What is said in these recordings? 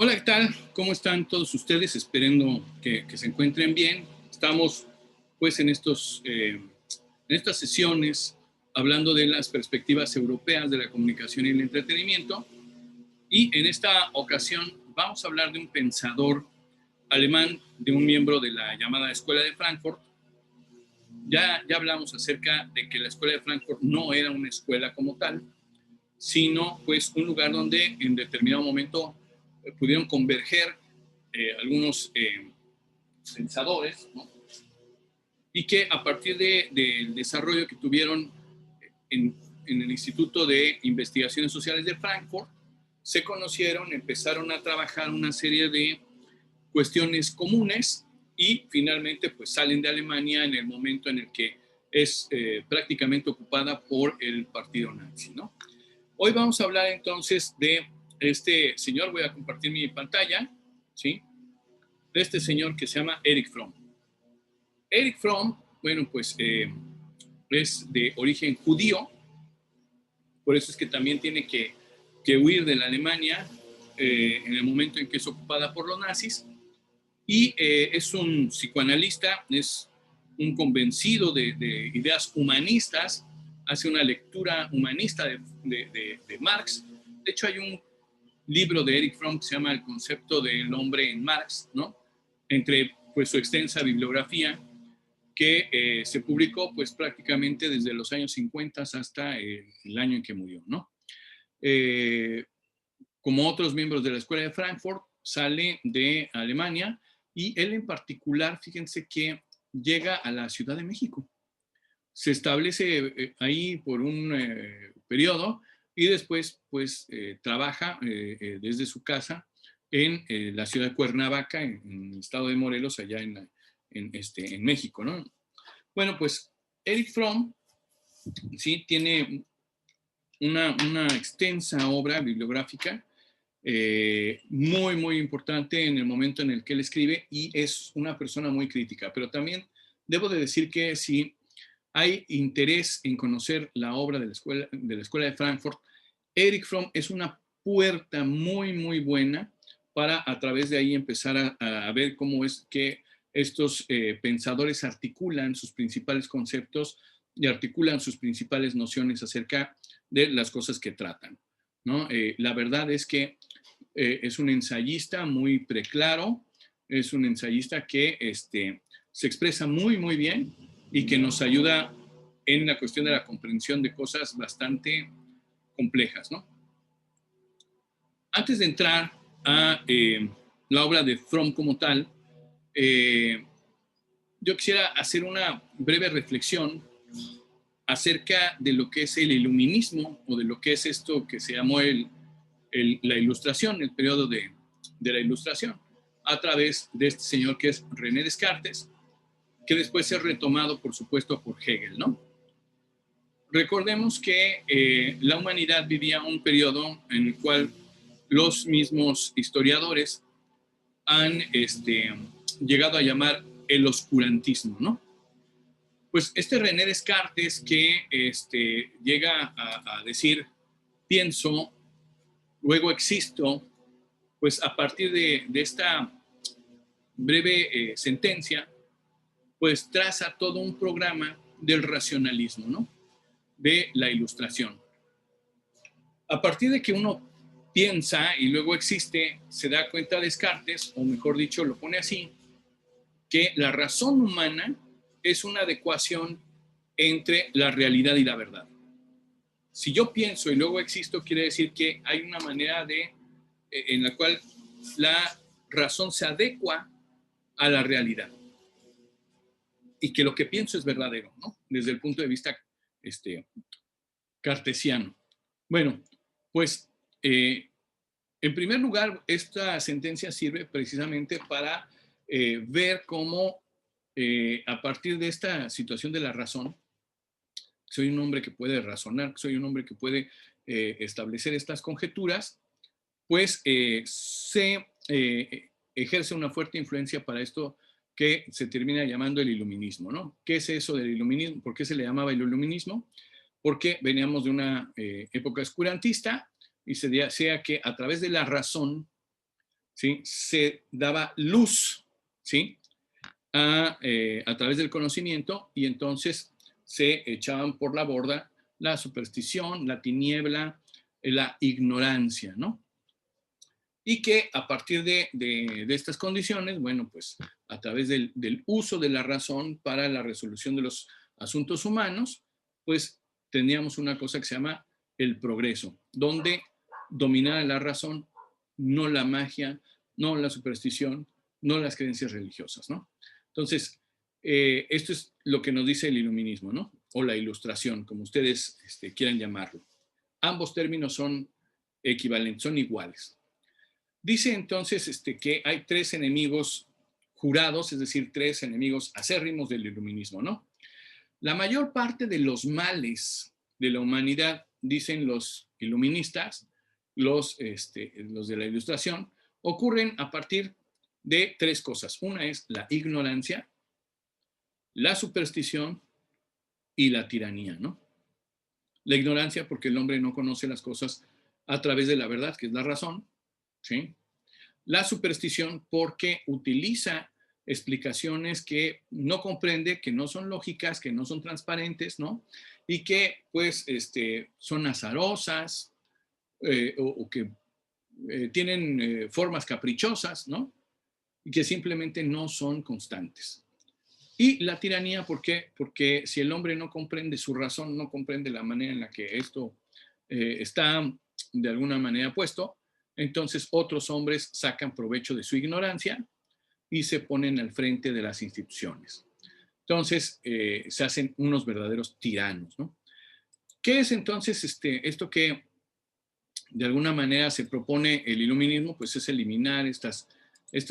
Hola, ¿qué tal? ¿Cómo están todos ustedes? Esperando que se encuentren bien. Estamos pues en estas sesiones hablando de las perspectivas europeas de la comunicación y el entretenimiento. Y en esta ocasión vamos a hablar de un pensador alemán, de un miembro de la llamada Escuela de Frankfurt. Ya hablamos acerca de que la Escuela de Frankfurt no era una escuela como tal, sino pues un lugar donde en determinado momento pudieron converger algunos pensadores, ¿no? Y que a partir del desarrollo que tuvieron en, en el Instituto de Investigaciones Sociales de Frankfurt, se conocieron, empezaron a trabajar una serie de cuestiones comunes y finalmente pues salen de Alemania en el momento en el que es prácticamente ocupada por el partido nazi, ¿no? Hoy vamos a hablar entonces de este señor, voy a compartir mi pantalla, ¿sí? De este señor que se llama Erich Fromm. Erich Fromm, bueno, pues es de origen judío, por eso es que también tiene que huir de la Alemania en el momento en que es ocupada por los nazis, y es un psicoanalista, es un convencido de ideas humanistas, hace una lectura humanista de Marx. De hecho, hay un libro de Erich Fromm que se llama El concepto del hombre en Marx, ¿no? Entre pues su extensa bibliografía que se publicó pues prácticamente desde los años 50 hasta el año en que murió, ¿no? Eh, Como otros miembros de la Escuela de Frankfurt, sale de Alemania y él en particular, fíjense que llega a la Ciudad de México. Se establece ahí por un periodo y después pues trabaja desde su casa en la ciudad de Cuernavaca, en el estado de Morelos, allá en México, ¿no? Bueno, pues Erich Fromm sí tiene una extensa obra bibliográfica muy importante en el momento en el que él escribe, y es una persona muy crítica, pero también debo de decir que si hay interés en conocer la obra de la Escuela de Frankfurt, Erich Fromm es una puerta muy buena para a través de ahí empezar a ver cómo es que estos pensadores articulan sus principales conceptos y articulan sus principales nociones acerca de las cosas que tratan, ¿no? La verdad es que es un ensayista muy preclaro, es un ensayista que se expresa muy bien y que nos ayuda en la cuestión de la comprensión de cosas bastante complejas, ¿no? Antes de entrar a la obra de Fromm como tal, yo quisiera hacer una breve reflexión acerca de lo que es el iluminismo, o de lo que es esto que se llamó la ilustración, el periodo de la ilustración, a través de este señor que es René Descartes, que después es retomado, por supuesto, por Hegel, ¿no? Recordemos que la humanidad vivía un periodo en el cual los mismos historiadores han llegado a llamar el oscurantismo, ¿no? Pues este René Descartes que llega a decir, pienso, luego existo, pues a partir de esta breve sentencia, pues traza todo un programa del racionalismo, ¿no? De la ilustración. A partir de que uno piensa y luego existe, se da cuenta Descartes, o mejor dicho, lo pone así, que la razón humana es una adecuación entre la realidad y la verdad. Si yo pienso y luego existo, quiere decir que hay una manera en la cual la razón se adecua a la realidad y que lo que pienso es verdadero, ¿no? Desde el punto de vista cartesiano. Bueno, pues en primer lugar, esta sentencia sirve precisamente para ver cómo a partir de esta situación de la razón, soy un hombre que puede razonar, soy un hombre que puede establecer estas conjeturas, pues se ejerce una fuerte influencia para esto que se termina llamando el iluminismo, ¿no? ¿Qué es eso del iluminismo? ¿Por qué se le llamaba el iluminismo? Porque veníamos de una época oscurantista y se decía que a través de la razón ¿sí? Se daba luz, ¿sí? A través del conocimiento, y entonces se echaban por la borda la superstición, la tiniebla, la ignorancia, ¿no? Y que a partir de estas condiciones, bueno, pues a través del uso de la razón para la resolución de los asuntos humanos, pues tendríamos una cosa que se llama el progreso, donde dominara la razón, no la magia, no la superstición, no las creencias religiosas, ¿no? Entonces, esto es lo que nos dice el iluminismo, ¿no? O la ilustración, como ustedes quieran llamarlo. Ambos términos son equivalentes, son iguales. Dice entonces que hay tres enemigos jurados, es decir, tres enemigos acérrimos del iluminismo, ¿no? La mayor parte de los males de la humanidad, dicen los iluministas, los de la ilustración, ocurren a partir de tres cosas. Una es la ignorancia, la superstición y la tiranía, ¿no? La ignorancia porque el hombre no conoce las cosas a través de la verdad, que es la razón, ¿sí? La superstición porque utiliza explicaciones que no comprende, que no son lógicas, que no son transparentes, ¿no? Y que pues son azarosas o que tienen formas caprichosas, ¿no? Y que simplemente no son constantes. Y la tiranía, ¿por qué? Porque si el hombre no comprende su razón, no comprende la manera en la que esto está de alguna manera puesto, entonces otros hombres sacan provecho de su ignorancia y se ponen al frente de las instituciones. Entonces se hacen unos verdaderos tiranos, ¿no? ¿Qué es entonces esto que de alguna manera se propone el iluminismo? Pues es eliminar estas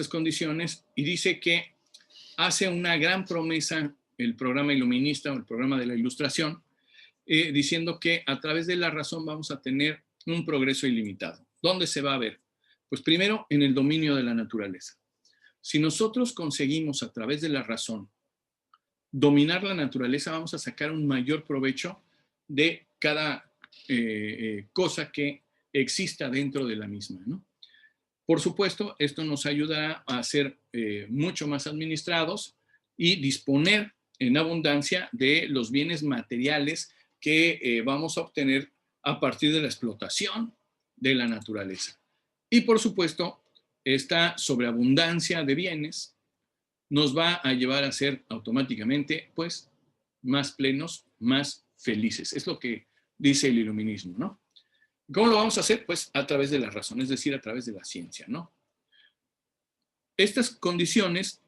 condiciones, y dice que hace una gran promesa el programa iluminista o el programa de la ilustración, diciendo que a través de la razón vamos a tener un progreso ilimitado. ¿Dónde se va a ver? Pues primero en el dominio de la naturaleza. Si nosotros conseguimos a través de la razón dominar la naturaleza, vamos a sacar un mayor provecho de cada cosa que exista dentro de la misma, ¿no? Por supuesto, esto nos ayudará a ser mucho más administrados y disponer en abundancia de los bienes materiales que vamos a obtener a partir de la explotación de la naturaleza. Y por supuesto, esta sobreabundancia de bienes nos va a llevar a ser automáticamente, pues, más plenos, más felices. Es lo que dice el iluminismo, ¿no? ¿Cómo lo vamos a hacer? Pues a través de la razón, es decir, a través de la ciencia, ¿no? Estas condiciones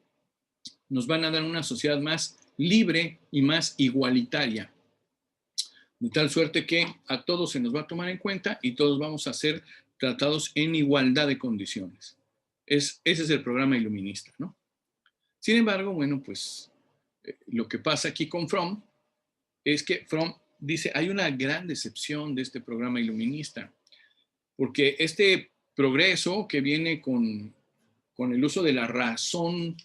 nos van a dar una sociedad más libre y más igualitaria, de tal suerte que a todos se nos va a tomar en cuenta y todos vamos a ser tratados en igualdad de condiciones. Ese es el programa iluminista, ¿no? Sin embargo, bueno, pues lo que pasa aquí con Fromm es que Fromm dice, hay una gran decepción de este programa iluminista, porque este progreso que viene con el uso de la razón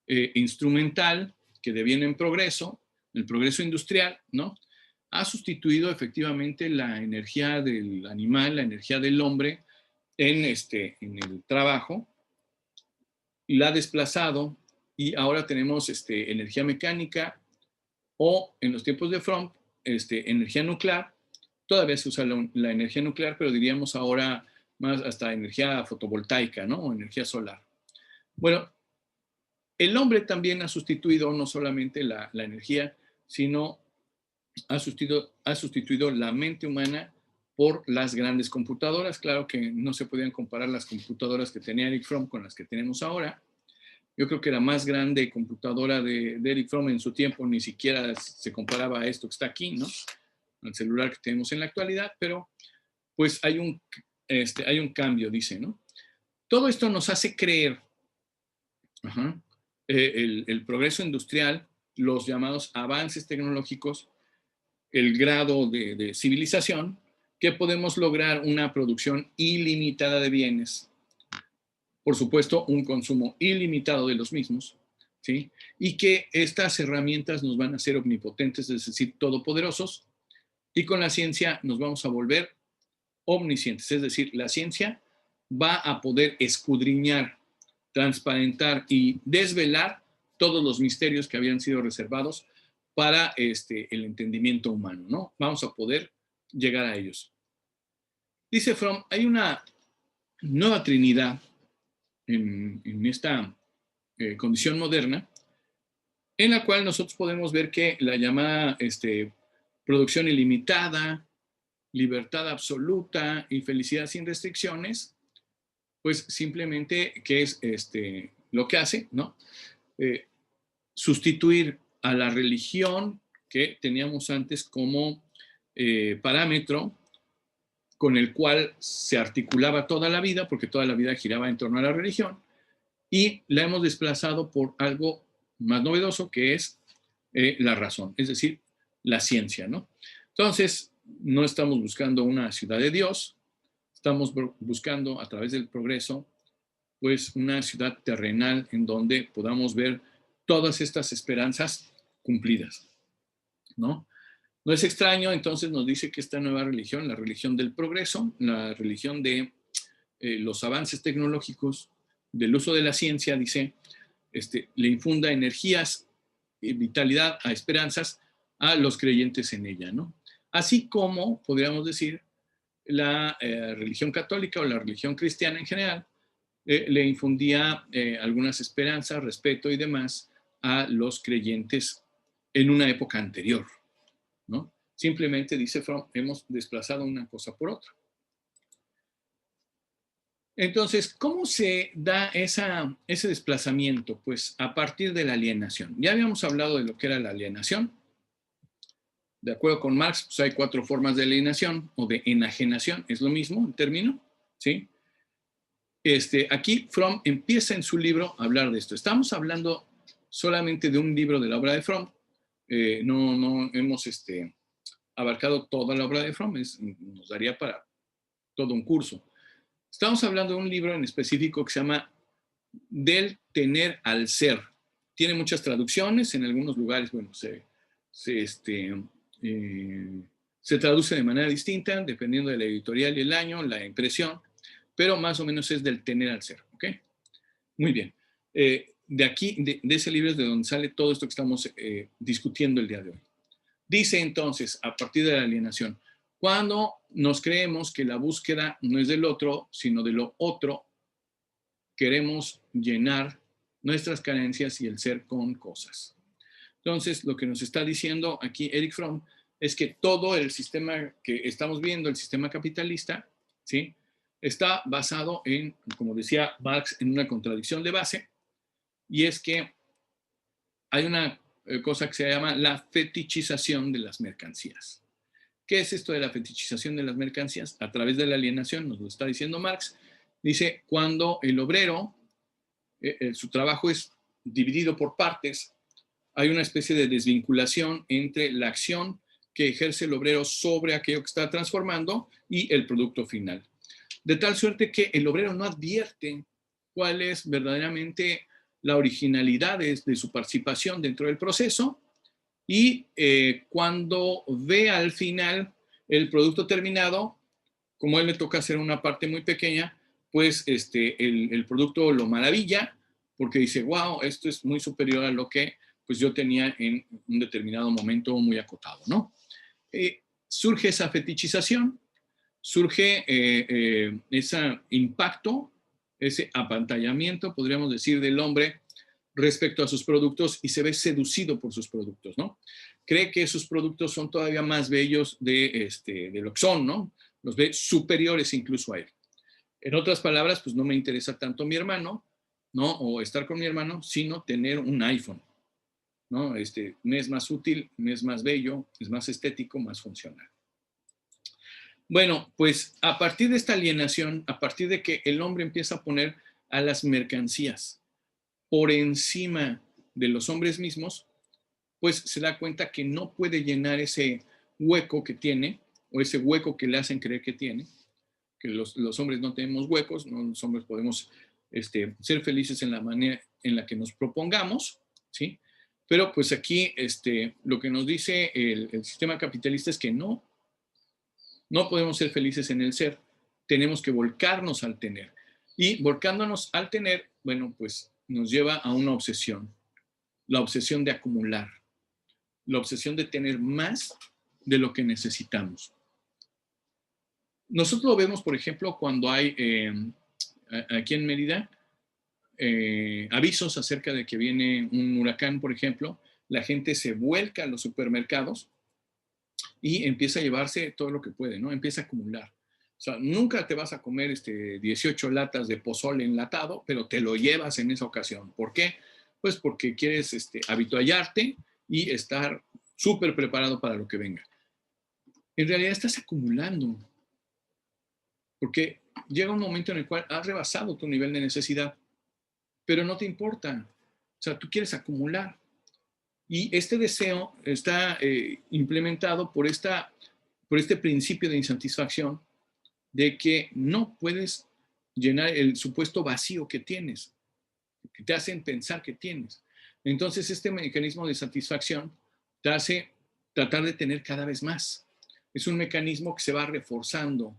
instrumental, que deviene en progreso, el progreso industrial, ¿no? Ha sustituido efectivamente la energía del animal, la energía del hombre en el trabajo, y la ha desplazado, y ahora tenemos energía mecánica, o en los tiempos de Fromm, energía nuclear. Todavía se usa la energía nuclear, pero diríamos ahora más hasta energía fotovoltaica, ¿no? O energía solar. Bueno, el hombre también ha sustituido no solamente la energía, sino ha sustituido la mente humana por las grandes computadoras. Claro que no se podían comparar las computadoras que tenía Eric Fromm con las que tenemos ahora. Yo creo que la más grande computadora de Eric Fromm en su tiempo ni siquiera se comparaba a esto que está aquí, ¿no? Al celular que tenemos en la actualidad, pero pues hay un cambio, dice, ¿no? Todo esto nos hace creer el progreso industrial, los llamados avances tecnológicos, el grado de civilización, que podemos lograr una producción ilimitada de bienes, por supuesto, un consumo ilimitado de los mismos, ¿sí? Y que estas herramientas nos van a ser omnipotentes, es decir, todopoderosos, y con la ciencia nos vamos a volver omniscientes, es decir, la ciencia va a poder escudriñar, transparentar y desvelar todos los misterios que habían sido reservados para el entendimiento humano, ¿no? Vamos a poder llegar a ellos. Dice Fromm, hay una nueva Trinidad en esta condición moderna, en la cual nosotros podemos ver que la llamada producción ilimitada, libertad absoluta y felicidad sin restricciones, pues simplemente que es lo que hace, ¿no? Sustituir a la religión que teníamos antes como parámetro con el cual se articulaba toda la vida, porque toda la vida giraba en torno a la religión, y la hemos desplazado por algo más novedoso, que es la razón, es decir, la ciencia, ¿no? Entonces, no estamos buscando una ciudad de Dios, estamos buscando a través del progreso, pues una ciudad terrenal en donde podamos ver todas estas esperanzas cumplidas, ¿no? No es extraño, entonces nos dice que esta nueva religión, la religión del progreso, la religión de los avances tecnológicos, del uso de la ciencia, dice, le infunda energías y vitalidad a esperanzas a los creyentes en ella, ¿no? Así como, podríamos decir, la religión católica o la religión cristiana en general le infundía algunas esperanzas, respeto y demás a los creyentes en una época anterior, ¿no? Simplemente, dice Fromm, hemos desplazado una cosa por otra. Entonces, ¿cómo se da ese desplazamiento? Pues a partir de la alienación. Ya habíamos hablado de lo que era la alienación. De acuerdo con Marx, pues hay 4 formas de alienación o de enajenación, es lo mismo el término, ¿sí? Aquí Fromm empieza en su libro a hablar de esto. Estamos hablando solamente de un libro de la obra de Fromm. No hemos abarcado toda la obra de Fromm, nos daría para todo un curso. Estamos hablando de un libro en específico que se llama Del tener al ser. Tiene muchas traducciones, en algunos lugares, bueno, se traduce de manera distinta, dependiendo de la editorial y el año, la impresión, pero más o menos es del tener al ser, ¿ok? Muy bien. De aquí, de ese libro es de donde sale todo esto que estamos discutiendo el día de hoy. Dice entonces, a partir de la alienación, cuando nos creemos que la búsqueda no es del otro, sino de lo otro, queremos llenar nuestras carencias y el ser con cosas. Entonces, lo que nos está diciendo aquí Erich Fromm es que todo el sistema que estamos viendo, el sistema capitalista, ¿sí?, está basado en, como decía Marx, en una contradicción de base, y es que hay una cosa que se llama la fetichización de las mercancías. ¿Qué es esto de la fetichización de las mercancías? A través de la alienación, nos lo está diciendo Marx, dice, cuando el obrero, su trabajo es dividido por partes, hay una especie de desvinculación entre la acción que ejerce el obrero sobre aquello que está transformando y el producto final. De tal suerte que el obrero no advierte cuál es verdaderamente la originalidad de su participación dentro del proceso, y cuando ve al final el producto terminado, como a él le toca hacer una parte muy pequeña, pues el producto lo maravilla porque dice, wow, esto es muy superior a lo que pues yo tenía en un determinado momento muy acotado, ¿no? Surge esa fetichización, surge ese impacto, ese apantallamiento, podríamos decir, del hombre respecto a sus productos, y se ve seducido por sus productos, ¿no? Cree que sus productos son todavía más bellos de lo que son, ¿no? Los ve superiores incluso a él. En otras palabras, pues no me interesa tanto mi hermano, ¿no? O estar con mi hermano, sino tener un iPhone, ¿no? Me es más útil, me es más bello, es más estético, más funcional. Bueno, pues a partir de esta alienación, a partir de que el hombre empieza a poner a las mercancías por encima de los hombres mismos, pues se da cuenta que no puede llenar ese hueco que tiene, o ese hueco que le hacen creer que tiene, que los hombres no tenemos huecos, ¿no? Los hombres podemos ser felices en la manera en la que nos propongamos, ¿sí? Pero pues aquí lo que nos dice el sistema capitalista es que no podemos ser felices en el ser, tenemos que volcarnos al tener. Y volcándonos al tener, bueno, pues nos lleva a una obsesión, la obsesión de acumular, la obsesión de tener más de lo que necesitamos. Nosotros lo vemos, por ejemplo, cuando hay aquí en Mérida avisos acerca de que viene un huracán, por ejemplo, la gente se vuelca a los supermercados y empieza a llevarse todo lo que puede, ¿no? Empieza a acumular. O sea, nunca te vas a comer 18 latas de pozole enlatado, pero te lo llevas en esa ocasión. ¿Por qué? Pues porque quieres habituallarte y estar súper preparado para lo que venga. En realidad estás acumulando, porque llega un momento en el cual has rebasado tu nivel de necesidad, pero no te importa. O sea, tú quieres acumular. Y este deseo está implementado por este principio de insatisfacción, de que no puedes llenar el supuesto vacío que tienes, que te hacen pensar que tienes. Entonces, este mecanismo de satisfacción te hace tratar de tener cada vez más. Es un mecanismo que se va reforzando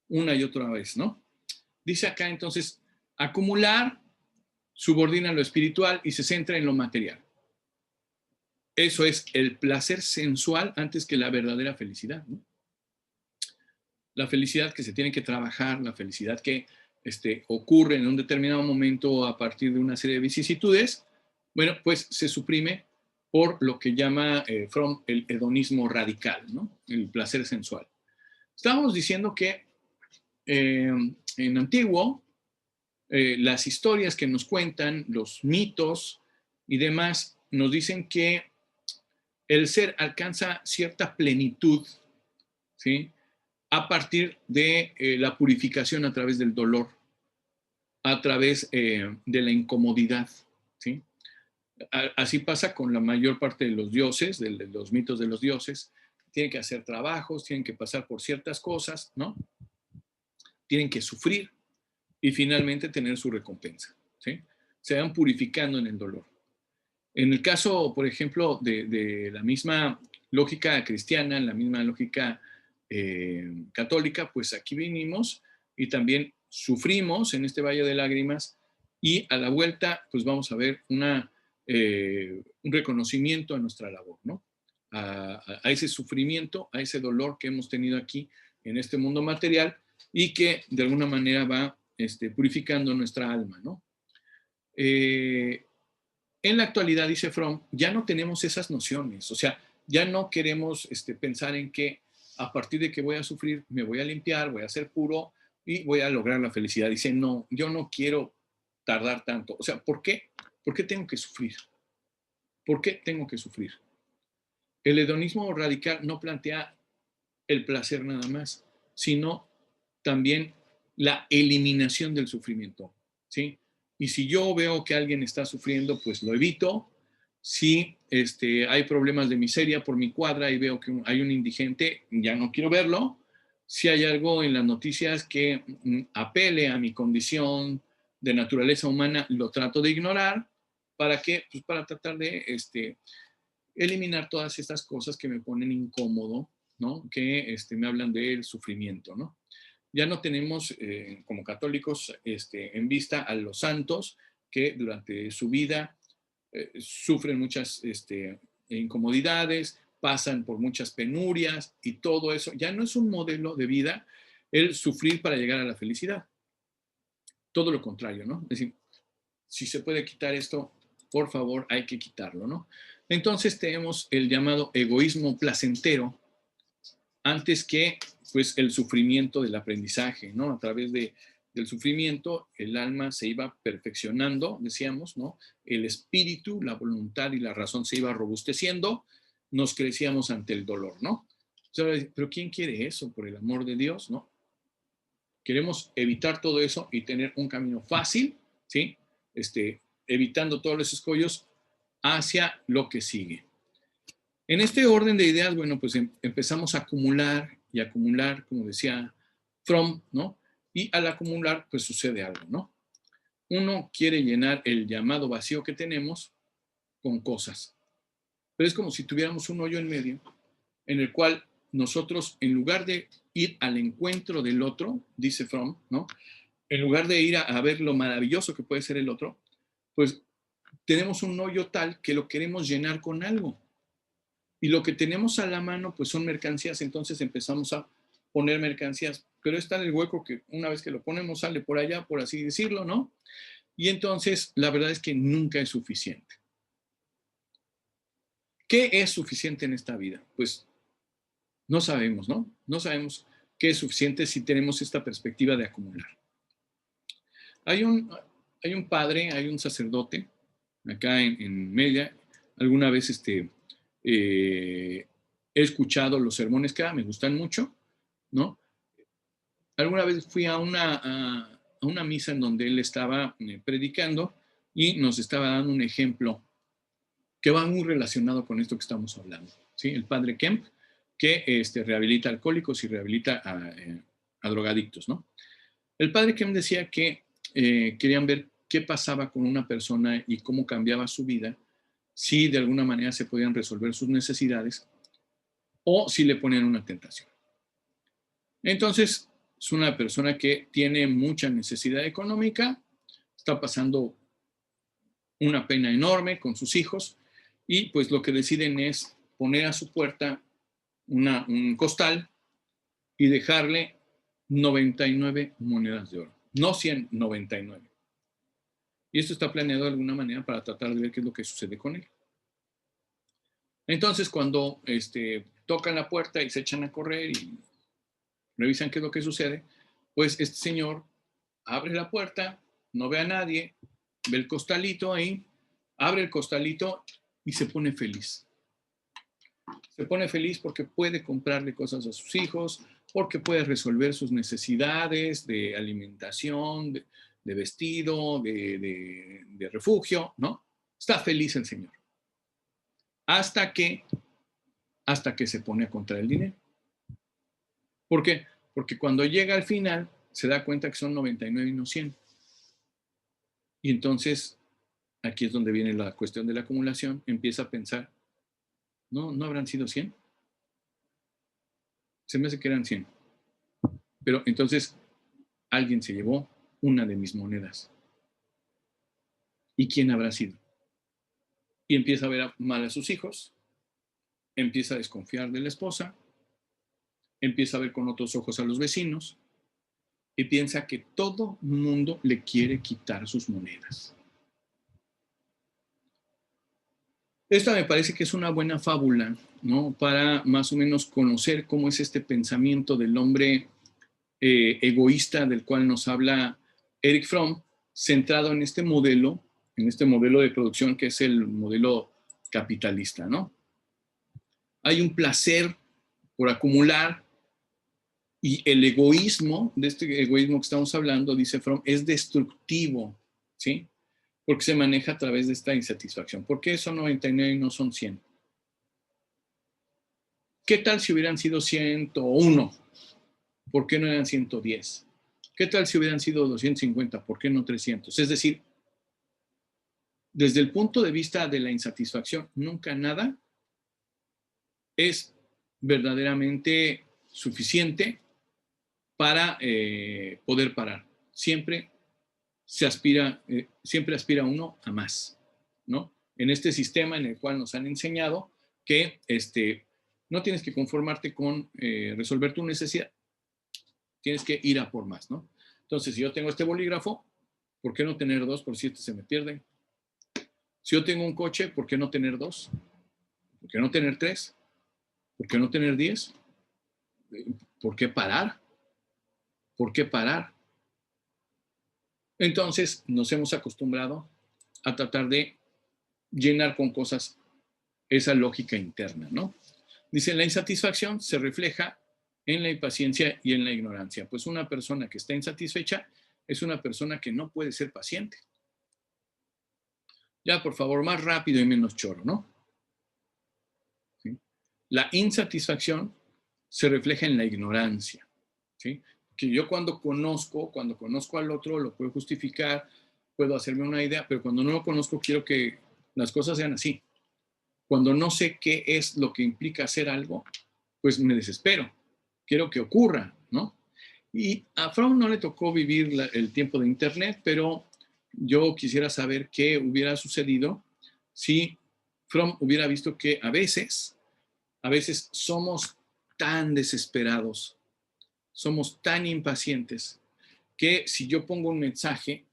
una y otra vez, ¿no? Dice acá entonces, acumular subordina lo espiritual y se centra en lo material. Eso es el placer sensual antes que la verdadera felicidad, ¿no? La felicidad que se tiene que trabajar, la felicidad que ocurre en un determinado momento a partir de una serie de vicisitudes, bueno, pues se suprime por lo que llama Fromm el hedonismo radical, ¿no? El placer sensual. Estábamos diciendo que en antiguo, las historias que nos cuentan, los mitos y demás, nos dicen que el ser alcanza cierta plenitud, ¿sí? A partir de la purificación a través del dolor, a través de la incomodidad, ¿sí? Así pasa con la mayor parte de los dioses, de los mitos de los dioses. Tienen que hacer trabajos, tienen que pasar por ciertas cosas, ¿no? Tienen que sufrir y finalmente tener su recompensa, ¿sí? Se van purificando en el dolor. En el caso, por ejemplo, de la misma lógica cristiana, la misma lógica católica, pues aquí vinimos y también sufrimos en este valle de lágrimas y a la vuelta, pues vamos a ver un reconocimiento a nuestra labor, ¿no? A ese sufrimiento, a ese dolor que hemos tenido aquí en este mundo material y que de alguna manera va purificando nuestra alma, ¿no? En la actualidad, dice Fromm, ya no tenemos esas nociones, o sea, ya no queremos pensar en que a partir de que voy a sufrir, me voy a limpiar, voy a ser puro y voy a lograr la felicidad. Dice, no, yo no quiero tardar tanto. O sea, ¿por qué? ¿Por qué tengo que sufrir? ¿Por qué tengo que sufrir? El hedonismo radical no plantea el placer nada más, sino también la eliminación del sufrimiento, ¿sí? Y si yo veo que alguien está sufriendo, pues lo evito. Si hay problemas de miseria por mi cuadra y veo que hay un indigente, ya no quiero verlo. Si hay algo en las noticias que apele a mi condición de naturaleza humana, lo trato de ignorar. ¿Para qué? Pues para tratar de eliminar todas estas cosas que me ponen incómodo, ¿no? Que me hablan del sufrimiento, ¿no? Ya no tenemos como católicos en vista a los santos que durante su vida sufren muchas incomodidades, pasan por muchas penurias y todo eso. Ya no es un modelo de vida el sufrir para llegar a la felicidad. Todo lo contrario, ¿no? Es decir, si se puede quitar esto, por favor, hay que quitarlo, ¿no? Entonces tenemos el llamado egoísmo placentero antes que pues el sufrimiento del aprendizaje, ¿no? A través del sufrimiento el alma se iba perfeccionando, decíamos, ¿no? El espíritu, la voluntad y la razón se iba robusteciendo, nos crecíamos ante el dolor, ¿no? Pero ¿quién quiere eso? Por el amor de Dios, ¿no? Queremos evitar todo eso y tener un camino fácil, ¿sí? Evitando todos los escollos hacia lo que sigue. En este orden de ideas, bueno, pues empezamos a acumular y acumular, como decía Fromm, ¿no? Y al acumular, pues sucede algo, ¿no? Uno quiere llenar el llamado vacío que tenemos con cosas, pero es como si tuviéramos un hoyo en medio en el cual nosotros, en lugar de ir al encuentro del otro, dice Fromm, ¿no? en lugar de ir a ver lo maravilloso que puede ser el otro, pues tenemos un hoyo tal que lo queremos llenar con algo. Y lo que tenemos a la mano, pues son mercancías, entonces empezamos a poner mercancías, pero está en el hueco que una vez que lo ponemos sale por allá, por así decirlo, ¿no? Y entonces la verdad es que nunca es suficiente. ¿Qué es suficiente en esta vida? Pues no sabemos, ¿no? No sabemos qué es suficiente si tenemos esta perspectiva de acumular. Hay un padre, hay un sacerdote acá en Mérida. Alguna vez he escuchado los sermones que me gustan mucho, ¿no? Alguna vez fui a una misa en donde él estaba predicando y nos estaba dando un ejemplo que va muy relacionado con esto que estamos hablando, ¿sí? El padre Kemp, que rehabilita alcohólicos y rehabilita a drogadictos, ¿no? El padre Kemp decía que querían ver qué pasaba con una persona y cómo cambiaba su vida si de alguna manera se podían resolver sus necesidades o si le ponían una tentación. Entonces, es una persona que tiene mucha necesidad económica, está pasando una pena enorme con sus hijos y pues lo que deciden es poner a su puerta un costal y dejarle 99 monedas de oro, no 100, 99. Y esto está planeado de alguna manera para tratar de ver qué es lo que sucede con él. Entonces, cuando tocan la puerta y se echan a correr y revisan qué es lo que sucede, pues este señor abre la puerta, no ve a nadie, ve el costalito ahí, abre el costalito y se pone feliz. Se pone feliz porque puede comprarle cosas a sus hijos, porque puede resolver sus necesidades de alimentación, de vestido, de refugio, ¿no? Está feliz el señor. Hasta que se pone a contar el dinero. ¿Por qué? Porque cuando llega al final se da cuenta que son 99 y no 100. Y entonces aquí es donde viene la cuestión de la acumulación. Empieza a pensar, no habrán sido 100. Se me hace que eran 100. Pero entonces alguien se llevó una de mis monedas. ¿Y quién habrá sido? Y empieza a ver mal a sus hijos, empieza a desconfiar de la esposa, empieza a ver con otros ojos a los vecinos y piensa que todo mundo le quiere quitar sus monedas. Esta me parece que es una buena fábula, ¿no? Para más o menos conocer cómo es este pensamiento del hombre egoísta del cual nos habla Erich Fromm, centrado en este modelo de producción que es el modelo capitalista, ¿no? Hay un placer por acumular y el egoísmo, de este egoísmo que estamos hablando, dice Fromm, es destructivo, ¿sí? Porque se maneja a través de esta insatisfacción. ¿Por qué son 99 y no son 100? ¿Qué tal si hubieran sido 101? ¿Por qué no eran 110? ¿Qué tal si hubieran sido 250? ¿Por qué no 300? Es decir, desde el punto de vista de la insatisfacción, nunca nada es verdaderamente suficiente para poder parar. Siempre aspira uno a más, ¿no? En este sistema en el cual nos han enseñado que no tienes que conformarte con resolver tu necesidad, tienes que ir a por más, ¿no? Entonces, si yo tengo este bolígrafo, ¿por qué no tener dos por si se me pierde? Si yo tengo un coche, ¿por qué no tener dos? ¿Por qué no tener tres? ¿Por qué no tener 10? ¿Por qué parar? ¿Por qué parar? Entonces nos hemos acostumbrado a tratar de llenar con cosas esa lógica interna, ¿no? Dice, la insatisfacción se refleja en la impaciencia y en la ignorancia. Pues una persona que está insatisfecha es una persona que no puede ser paciente. Ya, por favor, más rápido y menos choro, ¿no? ¿Sí? La insatisfacción se refleja en la ignorancia, ¿sí? Que yo cuando conozco al otro, lo puedo justificar, puedo hacerme una idea, pero cuando no lo conozco, quiero que las cosas sean así. Cuando no sé qué es lo que implica hacer algo, pues me desespero. Quiero que ocurra, ¿no? Y a Fromm no le tocó vivir el tiempo de Internet, pero yo quisiera saber qué hubiera sucedido si Fromm hubiera visto que a veces somos tan desesperados, somos tan impacientes, que si yo pongo un mensaje,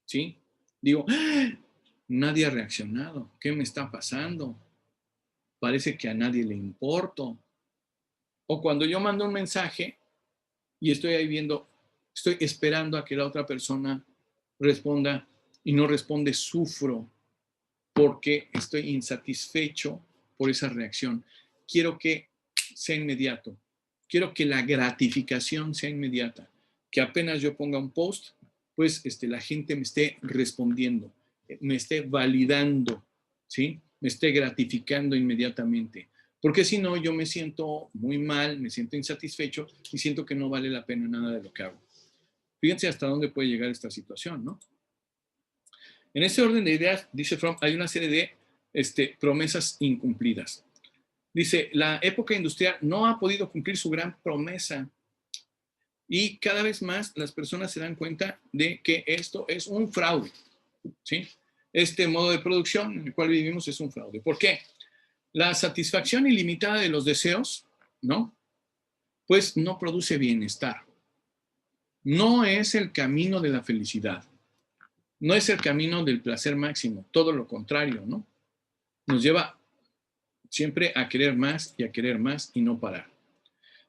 ¿sí? Digo, ¡ah! Nadie ha reaccionado, ¿qué me está pasando? Parece que a nadie le importo. O cuando yo mando un mensaje y estoy ahí viendo, estoy esperando a que la otra persona responda y no responde, sufro porque estoy insatisfecho por esa reacción. Quiero que sea inmediato. Quiero que la gratificación sea inmediata. Que apenas yo ponga un post, pues la gente me esté respondiendo, me esté validando, ¿sí? Me esté gratificando inmediatamente. Porque si no, yo me siento muy mal, me siento insatisfecho y siento que no vale la pena nada de lo que hago. Fíjense hasta dónde puede llegar esta situación, ¿no? En ese orden de ideas, dice Fromm, hay una serie de promesas incumplidas. Dice, la época industrial no ha podido cumplir su gran promesa y cada vez más las personas se dan cuenta de que esto es un fraude, ¿sí? Este modo de producción en el cual vivimos es un fraude. ¿Por qué? La satisfacción ilimitada de los deseos, ¿no? Pues no produce bienestar. No es el camino de la felicidad. No es el camino del placer máximo. Todo lo contrario, ¿no? Nos lleva siempre a querer más y no parar.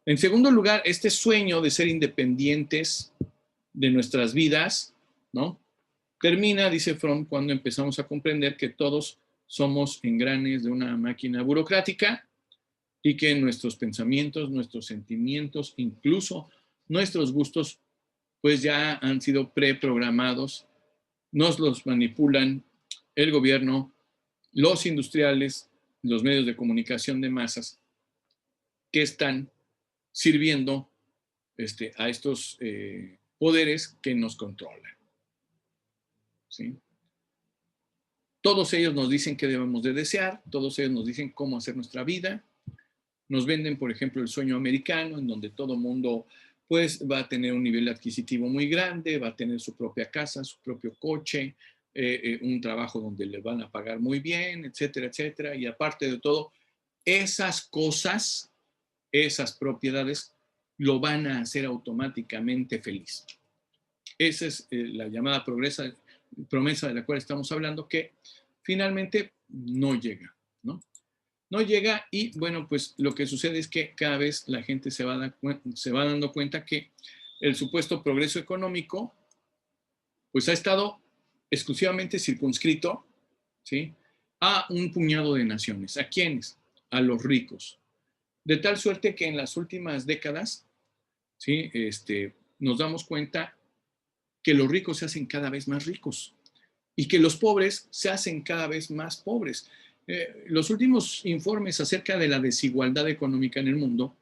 En segundo lugar, este sueño de ser independientes de nuestras vidas, ¿no? Termina, dice Fromm, cuando empezamos a comprender que todos somos engranes de una máquina burocrática y que nuestros pensamientos, nuestros sentimientos, incluso nuestros gustos, pues ya han sido preprogramados, nos los manipulan el gobierno, los industriales, los medios de comunicación de masas, que están sirviendo a estos poderes que nos controlan, ¿sí? Todos ellos nos dicen qué debemos de desear, todos ellos nos dicen cómo hacer nuestra vida, nos venden, por ejemplo, el sueño americano, en donde todo mundo pues va a tener un nivel adquisitivo muy grande, va a tener su propia casa, su propio coche, un trabajo donde le van a pagar muy bien, etcétera, etcétera. Y aparte de todo, esas cosas, esas propiedades, lo van a hacer automáticamente feliz. Esa es la llamada promesa de la cual estamos hablando, que finalmente no llega, ¿no? No llega y, bueno, pues lo que sucede es que cada vez la gente se va dando cuenta que el supuesto progreso económico, pues ha estado exclusivamente circunscrito, ¿sí?, a un puñado de naciones. ¿A quiénes? A los ricos. De tal suerte que en las últimas décadas, ¿sí?, nos damos cuenta que los ricos se hacen cada vez más ricos y que los pobres se hacen cada vez más pobres. Los últimos informes acerca de la desigualdad económica en el mundo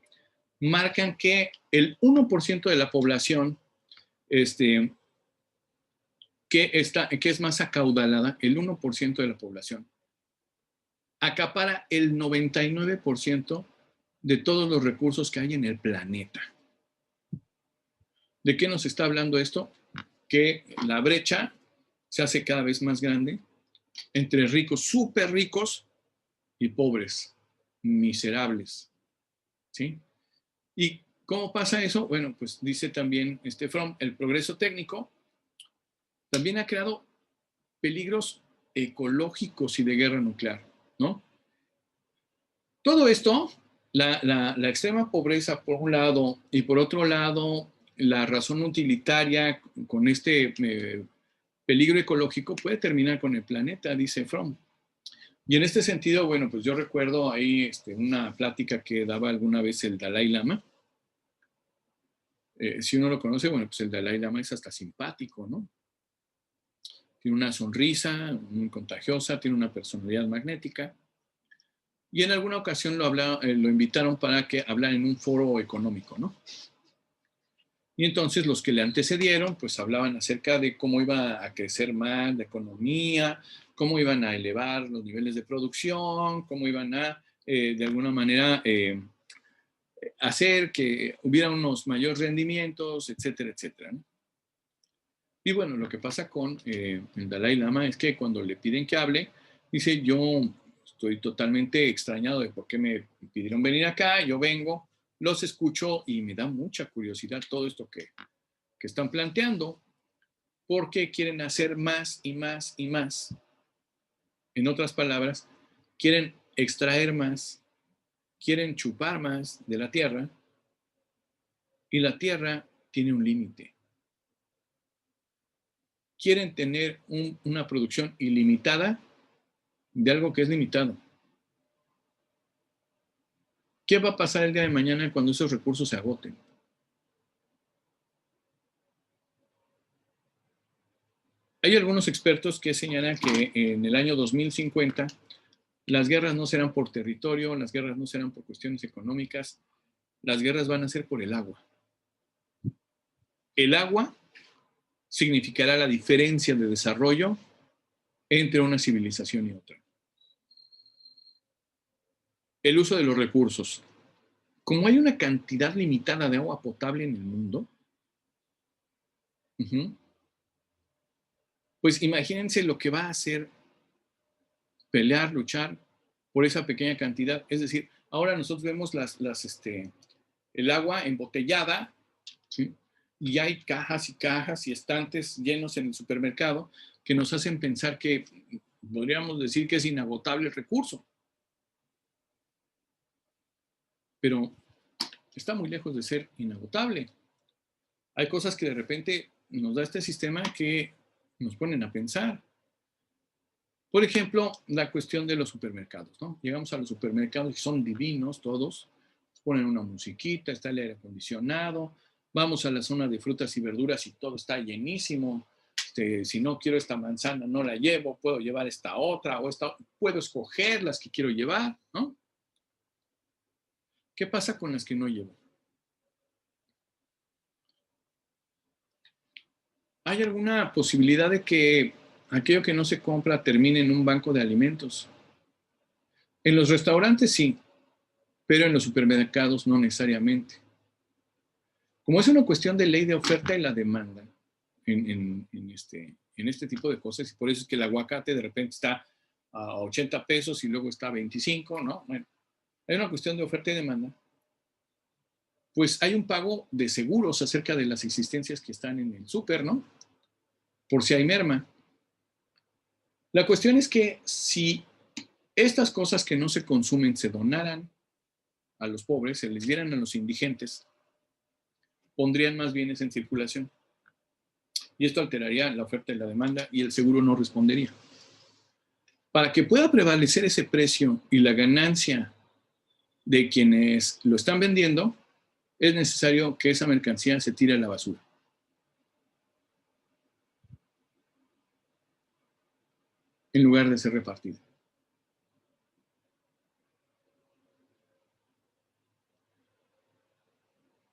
marcan que el 1% de la población que es más acaudalada, el 1% de la población, acapara el 99% de todos los recursos que hay en el planeta. ¿De qué nos está hablando esto? Que la brecha se hace cada vez más grande entre ricos, súper ricos, y pobres, miserables, ¿sí? ¿Y cómo pasa eso? Bueno, pues dice también Fromm, el progreso técnico también ha creado peligros ecológicos y de guerra nuclear, ¿no? Todo esto, la extrema pobreza por un lado, y por otro lado, la razón utilitaria con este peligro ecológico puede terminar con el planeta, dice Fromm. Y en este sentido, bueno, pues yo recuerdo ahí una plática que daba alguna vez el Dalai Lama. Si uno lo conoce, bueno, pues el Dalai Lama es hasta simpático, ¿no? Tiene una sonrisa muy contagiosa, tiene una personalidad magnética. Y en alguna ocasión lo invitaron para que hablara en un foro económico, ¿no? Y entonces los que le antecedieron, pues hablaban acerca de cómo iba a crecer más la economía, cómo iban a elevar los niveles de producción, cómo iban a, de alguna manera, hacer que hubiera unos mayores rendimientos, etcétera, etcétera, ¿no? Y bueno, lo que pasa con el Dalai Lama es que cuando le piden que hable, dice, yo estoy totalmente extrañado de por qué me pidieron venir acá, yo vengo, los escucho y me da mucha curiosidad todo esto que están planteando, porque quieren hacer más y más y más. En otras palabras, quieren extraer más, quieren chupar más de la tierra, y la tierra tiene un límite. Quieren tener una producción ilimitada de algo que es limitado. ¿Qué va a pasar el día de mañana cuando esos recursos se agoten? Hay algunos expertos que señalan que en el año 2050 las guerras no serán por territorio, las guerras no serán por cuestiones económicas, las guerras van a ser por el agua. El agua significará la diferencia de desarrollo entre una civilización y otra. El uso de los recursos. Como hay una cantidad limitada de agua potable en el mundo, pues imagínense lo que va a hacer pelear, luchar por esa pequeña cantidad. Es decir, ahora nosotros vemos el agua embotellada, ¿sí? Y hay cajas y cajas y estantes llenos en el supermercado que nos hacen pensar que podríamos decir que es inagotable el recurso. Pero está muy lejos de ser inagotable. Hay cosas que de repente nos da este sistema que nos ponen a pensar. Por ejemplo, la cuestión de los supermercados, ¿no? Llegamos a los supermercados y son divinos todos, ponen una musiquita, está el aire acondicionado, vamos a la zona de frutas y verduras y todo está llenísimo. Si no quiero esta manzana, no la llevo, puedo llevar esta otra, puedo escoger las que quiero llevar, ¿no? ¿Qué pasa con las que no llevo? ¿Hay alguna posibilidad de que aquello que no se compra termine en un banco de alimentos? En los restaurantes sí, pero en los supermercados no necesariamente. Como es una cuestión de ley de oferta y la demanda en este tipo de cosas, y por eso es que el aguacate de repente está a 80 pesos y luego está a 25, ¿no? Bueno, hay una cuestión de oferta y demanda. Pues hay un pago de seguros acerca de las existencias que están en el súper, ¿no? Por si hay merma. La cuestión es que si estas cosas que no se consumen se donaran a los pobres, se les dieran a los indigentes, pondrían más bienes en circulación. Y esto alteraría la oferta y la demanda y el seguro no respondería. Para que pueda prevalecer ese precio y la ganancia de quienes lo están vendiendo, es necesario que esa mercancía se tire a la basura. En lugar de ser repartida.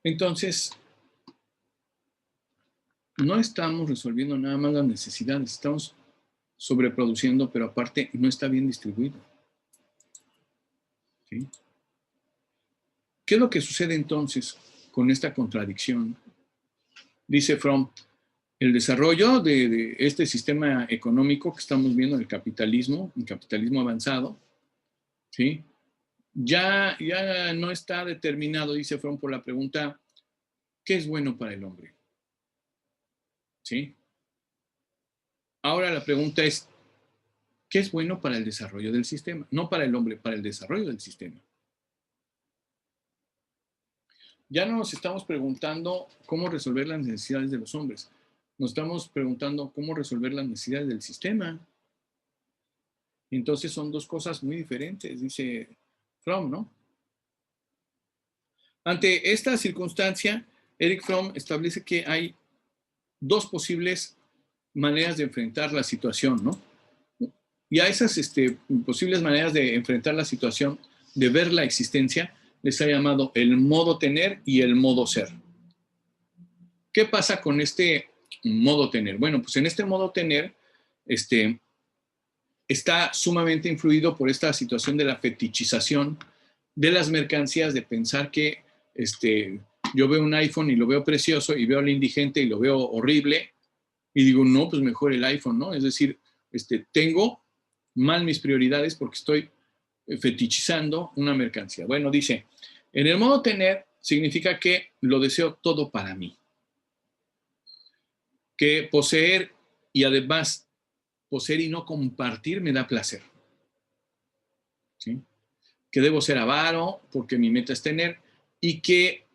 Entonces, no estamos resolviendo nada más las necesidades, estamos sobreproduciendo, pero aparte no está bien distribuido. ¿Sí? ¿Qué es lo que sucede entonces con esta contradicción? Dice Fromm, el desarrollo de este sistema económico que estamos viendo, el capitalismo avanzado, ¿sí? Ya no está determinado, dice Fromm, por la pregunta, ¿qué es bueno para el hombre? ¿Sí? Ahora la pregunta es, ¿qué es bueno para el desarrollo del sistema? No para el hombre, para el desarrollo del sistema. Ya no nos estamos preguntando cómo resolver las necesidades de los hombres. Nos estamos preguntando cómo resolver las necesidades del sistema. Entonces son dos cosas muy diferentes, dice Fromm, ¿no? Ante esta circunstancia, Eric Fromm establece que hay dos posibles maneras de enfrentar la situación, ¿no? Y a esas posibles maneras de enfrentar la situación, de ver la existencia, les ha llamado el modo tener y el modo ser. ¿Qué pasa con este modo tener? Bueno, pues en este modo tener, está sumamente influido por esta situación de la fetichización de las mercancías, de pensar que yo veo un iPhone y lo veo precioso y veo al indigente y lo veo horrible y digo, no, pues mejor el iPhone, ¿no? Es decir, tengo mal mis prioridades porque estoy fetichizando una mercancía. Bueno, dice, en el modo tener significa que lo deseo todo para mí. Que poseer y además poseer y no compartir me da placer. ¿Sí? Que debo ser avaro porque mi meta es tener y que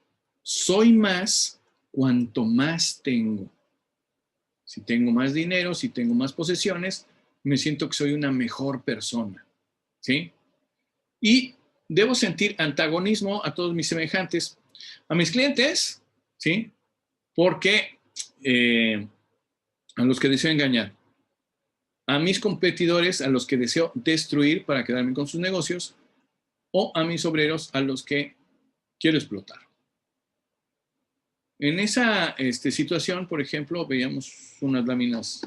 soy más cuanto más tengo. Si tengo más dinero, si tengo más posesiones, me siento que soy una mejor persona. ¿Sí? Y debo sentir antagonismo a todos mis semejantes, a mis clientes, ¿sí? Porque a los que deseo engañar, a mis competidores, a los que deseo destruir para quedarme con sus negocios, o a mis obreros, a los que quiero explotar. En esa situación, por ejemplo, veíamos unas láminas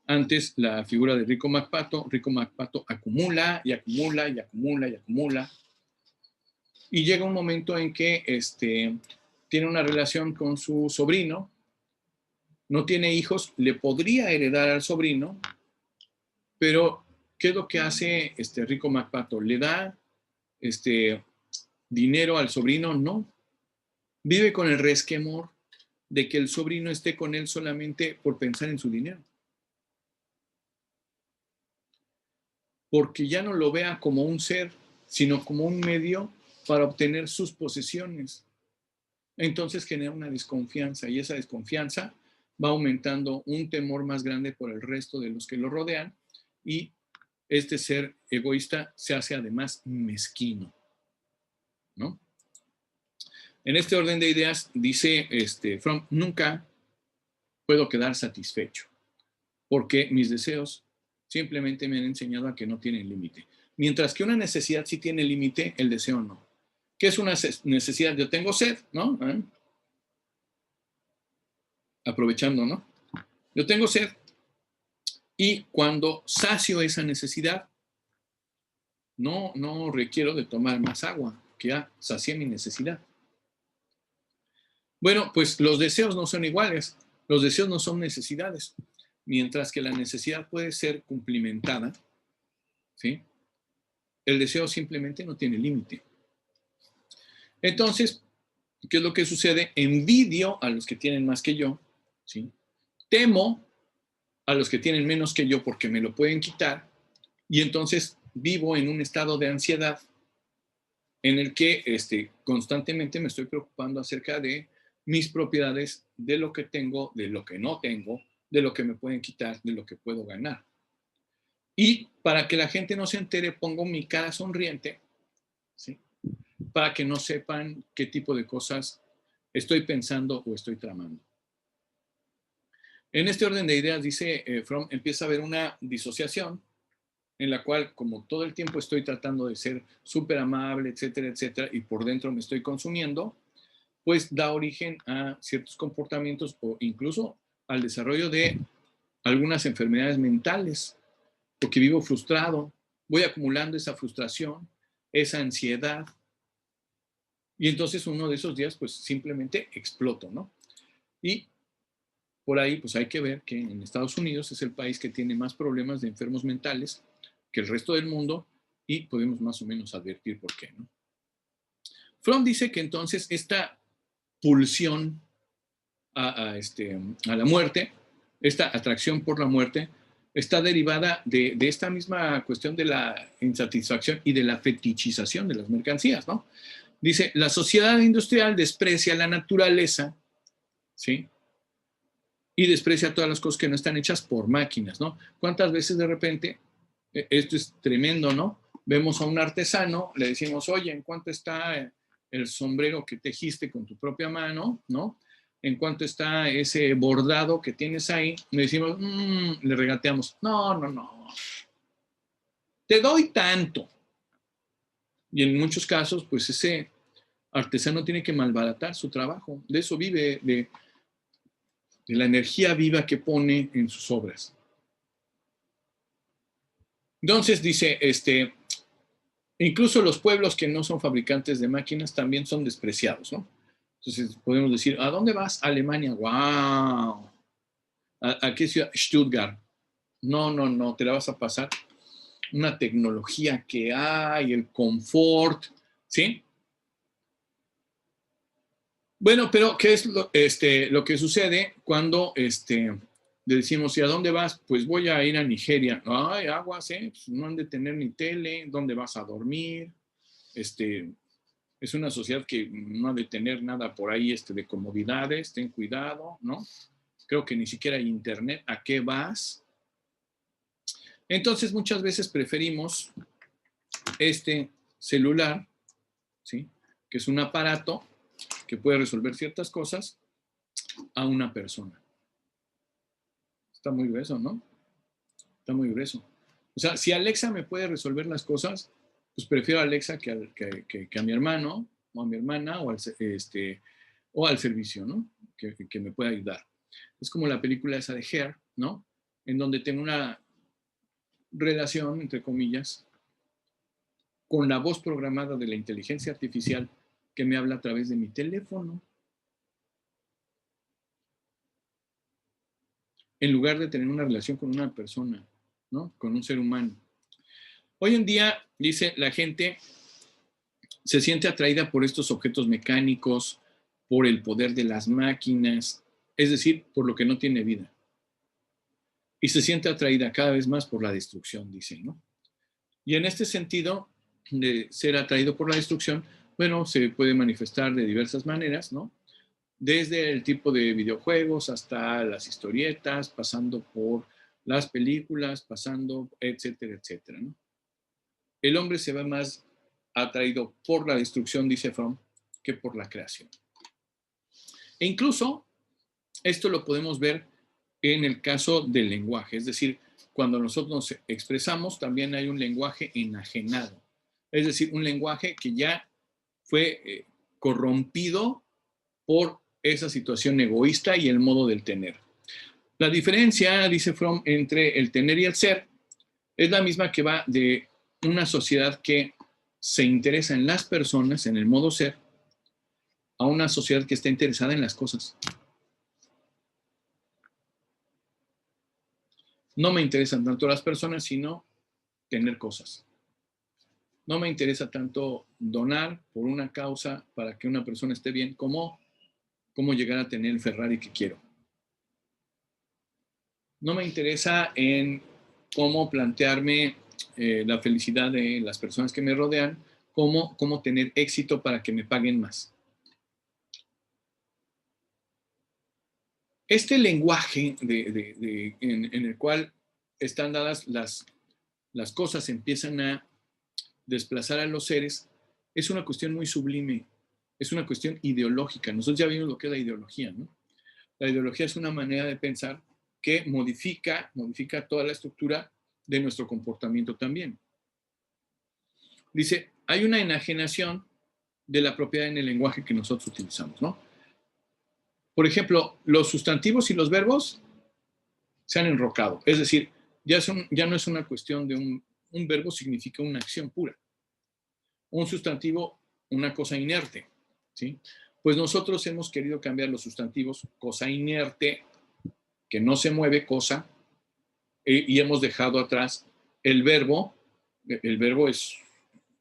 antes, la figura de Rico MacPato. Rico MacPato acumula y acumula y acumula y acumula. Y llega un momento en que tiene una relación con su sobrino, no tiene hijos, le podría heredar al sobrino, pero ¿qué es lo que hace Rico MacPato? ¿Le da dinero al sobrino? No. Vive con el resquemor de que el sobrino esté con él solamente por pensar en su dinero. Porque ya no lo vea como un ser, sino como un medio para obtener sus posesiones. Entonces genera una desconfianza y esa desconfianza va aumentando un temor más grande por el resto de los que lo rodean y este ser egoísta se hace además mezquino, ¿no? En este orden de ideas dice Fromm, nunca puedo quedar satisfecho porque mis deseos simplemente me han enseñado a que no tienen límite. Mientras que una necesidad sí tiene límite, el deseo no. ¿Qué es una necesidad? Yo tengo sed, ¿no? Aprovechando, ¿no? Yo tengo sed y cuando sacio esa necesidad, no requiero de tomar más agua, que ya sacié mi necesidad. Bueno, pues los deseos no son iguales, los deseos no son necesidades, mientras que la necesidad puede ser cumplimentada, ¿sí? El deseo simplemente no tiene límite. Entonces, ¿qué es lo que sucede? Envidio a los que tienen más que yo, ¿sí? Temo a los que tienen menos que yo porque me lo pueden quitar y entonces vivo en un estado de ansiedad en el que constantemente me estoy preocupando acerca de mis propiedades, de lo que tengo, de lo que no tengo, de lo que me pueden quitar, de lo que puedo ganar. Y para que la gente no se entere, pongo mi cara sonriente, ¿sí? Para que no sepan qué tipo de cosas estoy pensando o estoy tramando. En este orden de ideas, dice Fromm, empieza a haber una disociación en la cual, como todo el tiempo estoy tratando de ser súper amable, etcétera, etcétera, y por dentro me estoy consumiendo, pues da origen a ciertos comportamientos o incluso al desarrollo de algunas enfermedades mentales, porque vivo frustrado, voy acumulando esa frustración, esa ansiedad, y entonces uno de esos días, pues simplemente exploto, ¿no? Y por ahí, pues hay que ver que en Estados Unidos es el país que tiene más problemas de enfermos mentales que el resto del mundo y podemos más o menos advertir por qué, ¿no? Fromm dice que entonces esta pulsión a la muerte, esta atracción por la muerte, está derivada de esta misma cuestión de la insatisfacción y de la fetichización de las mercancías, ¿no? Dice, la sociedad industrial desprecia la naturaleza, ¿sí? Y desprecia todas las cosas que no están hechas por máquinas, ¿no? ¿Cuántas veces de repente, esto es tremendo, ¿no? Vemos a un artesano, le decimos, oye, ¿en cuánto está el sombrero que tejiste con tu propia mano, ¿no? ¿En cuánto está ese bordado que tienes ahí? Le decimos, le regateamos, no, te doy tanto. Y en muchos casos, pues ese artesano tiene que malbaratar su trabajo. De eso vive, de la energía viva que pone en sus obras. Entonces dice, incluso los pueblos que no son fabricantes de máquinas también son despreciados, ¿no? Entonces podemos decir, ¿a dónde vas? Alemania. ¡Wow! ¿A qué ciudad? Stuttgart. No, no, no, te la vas a pasar. Una tecnología que hay, el confort, ¿sí? Bueno, pero ¿qué es lo que sucede cuando le decimos, ¿y a dónde vas? Pues voy a ir a Nigeria. Ay, aguas, pues no han de tener ni tele, ¿dónde vas a dormir? Es una sociedad que no ha de tener nada por ahí de comodidades, ten cuidado, ¿no? Creo que ni siquiera hay internet. ¿A qué vas? Entonces, muchas veces preferimos este celular, ¿sí? Que es un aparato que puede resolver ciertas cosas a una persona. Está muy grueso, ¿no? Está muy grueso. O sea, si Alexa me puede resolver las cosas, pues prefiero a Alexa que a mi hermano o a mi hermana o al servicio, ¿no? Que me pueda ayudar. Es como la película esa de Hair, ¿no? En donde tengo una relación, entre comillas, con la voz programada de la inteligencia artificial que me habla a través de mi teléfono, en lugar de tener una relación con una persona, ¿no? Con un ser humano. Hoy en día, dice la gente, se siente atraída por estos objetos mecánicos, por el poder de las máquinas, es decir, por lo que no tiene vida. Y se siente atraída cada vez más por la destrucción, dicen, ¿no? Y en este sentido, de ser atraído por la destrucción, bueno, se puede manifestar de diversas maneras, ¿no? Desde el tipo de videojuegos hasta las historietas, pasando por las películas, pasando, etcétera, etcétera, ¿no? El hombre se ve más atraído por la destrucción, dice Fromm, que por la creación. E incluso esto lo podemos ver en el caso del lenguaje, es decir, cuando nosotros nos expresamos, también hay un lenguaje enajenado, es decir, un lenguaje que ya fue corrompido por esa situación egoísta y el modo del tener. La diferencia, dice Fromm, entre el tener y el ser es la misma que va de una sociedad que se interesa en las personas, en el modo ser, a una sociedad que está interesada en las cosas. No me interesan tanto las personas, sino tener cosas. No me interesa tanto donar por una causa para que una persona esté bien, como llegar a tener el Ferrari que quiero. No me interesa en cómo plantearme la felicidad de las personas que me rodean, cómo tener éxito para que me paguen más. Este lenguaje en el cual están dadas las cosas, empiezan a desplazar a los seres, es una cuestión muy sublime, es una cuestión ideológica. Nosotros ya vimos lo que es la ideología, ¿no? La ideología es una manera de pensar que modifica toda la estructura de nuestro comportamiento también. Dice, hay una enajenación de la propiedad en el lenguaje que nosotros utilizamos, ¿no? Por ejemplo, los sustantivos y los verbos se han enrocado. Es decir, ya no es una cuestión de un verbo significa una acción pura. Un sustantivo, una cosa inerte, ¿sí? Pues nosotros hemos querido cambiar los sustantivos, cosa inerte, que no se mueve, cosa, y hemos dejado atrás el verbo. El verbo es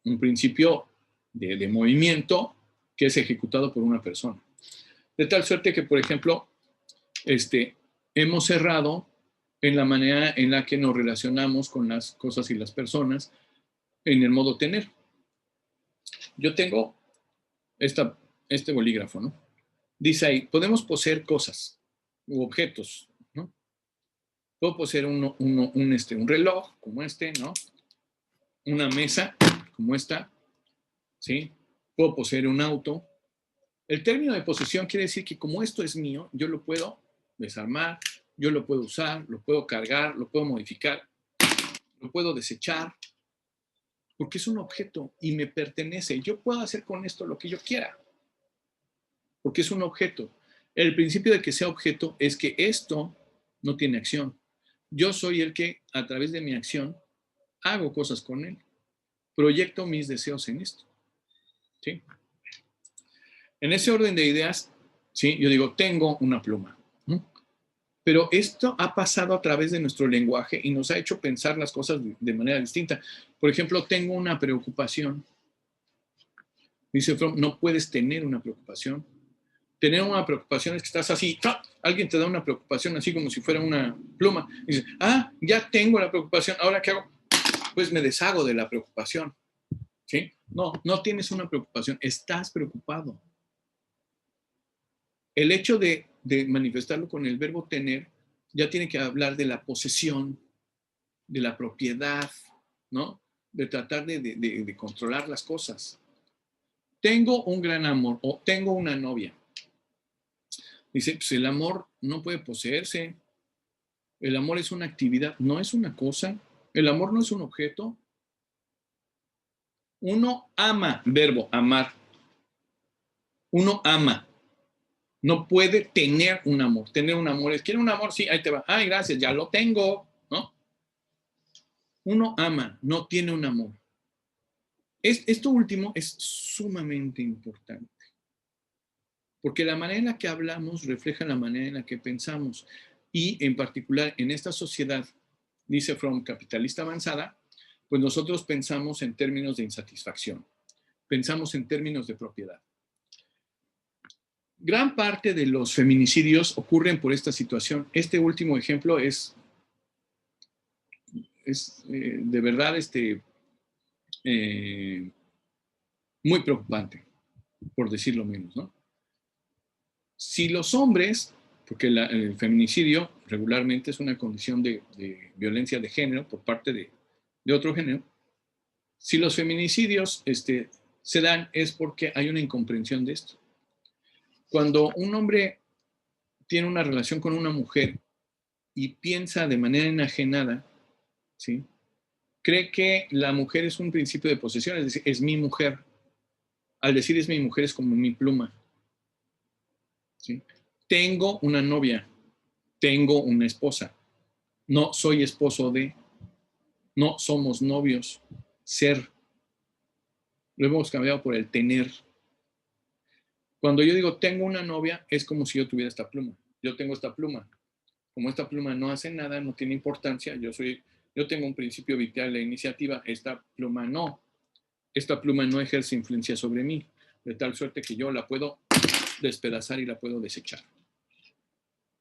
un principio de movimiento que es ejecutado por una persona. De tal suerte que, por ejemplo, hemos cerrado en la manera en la que nos relacionamos con las cosas y las personas en el modo tener. Yo tengo este bolígrafo, ¿no? Dice ahí, podemos poseer cosas u objetos, ¿no? Puedo poseer un reloj como ¿no? Una mesa como esta, ¿sí? Puedo poseer un auto. El término de posesión quiere decir que como esto es mío, yo lo puedo desarmar, yo lo puedo usar, lo puedo cargar, lo puedo modificar, lo puedo desechar, porque es un objeto y me pertenece. Yo puedo hacer con esto lo que yo quiera, porque es un objeto. El principio de que sea objeto es que esto no tiene acción. Yo soy el que, a través de mi acción, hago cosas con él. Proyecto mis deseos en esto. ¿Sí? En ese orden de ideas, ¿sí? Yo digo, tengo una pluma, ¿no? Pero esto ha pasado a través de nuestro lenguaje y nos ha hecho pensar las cosas de manera distinta. Por ejemplo, tengo una preocupación. Dice Fromm, no puedes tener una preocupación. Tener una preocupación es que estás así, ¡ah! Alguien te da una preocupación así como si fuera una pluma. Y dices, ya tengo la preocupación, ¿ahora qué hago? Pues me deshago de la preocupación. ¿Sí? No, no tienes una preocupación, estás preocupado. El hecho de manifestarlo con el verbo tener ya tiene que hablar de la posesión, de la propiedad, ¿no? De tratar de controlar las cosas. Tengo un gran amor o tengo una novia. Dice, pues el amor no puede poseerse. El amor es una actividad, no es una cosa. El amor no es un objeto. Uno ama, verbo, amar. Uno ama. No puede tener un amor. Tener un amor es, ¿quiere un amor? Sí, ahí te va. Ay, gracias, ya lo tengo, ¿no? Uno ama, no tiene un amor. Esto último es sumamente importante, porque la manera en la que hablamos refleja la manera en la que pensamos. Y en particular en esta sociedad, dice Fromm, capitalista avanzada, pues nosotros pensamos en términos de insatisfacción, pensamos en términos de propiedad. Gran parte de los feminicidios ocurren por esta situación. Este último ejemplo es de verdad muy preocupante, por decirlo menos, ¿no? Si los hombres, porque el feminicidio regularmente es una condición de violencia de género por parte de otro género, si los feminicidios se dan es porque hay una incomprensión de esto. Cuando un hombre tiene una relación con una mujer y piensa de manera enajenada, ¿sí? Cree que la mujer es un principio de posesión, es decir, es mi mujer. Al decir es mi mujer es como mi pluma. ¿Sí? Tengo una novia, tengo una esposa. No soy esposo de, no somos novios, ser. Lo hemos cambiado por el tener. Cuando yo digo tengo una novia, es como si yo tuviera esta pluma. Yo tengo esta pluma. Como esta pluma no hace nada, no tiene importancia, yo tengo un principio vital de iniciativa, esta pluma no. Esta pluma no ejerce influencia sobre mí, de tal suerte que yo la puedo despedazar y la puedo desechar.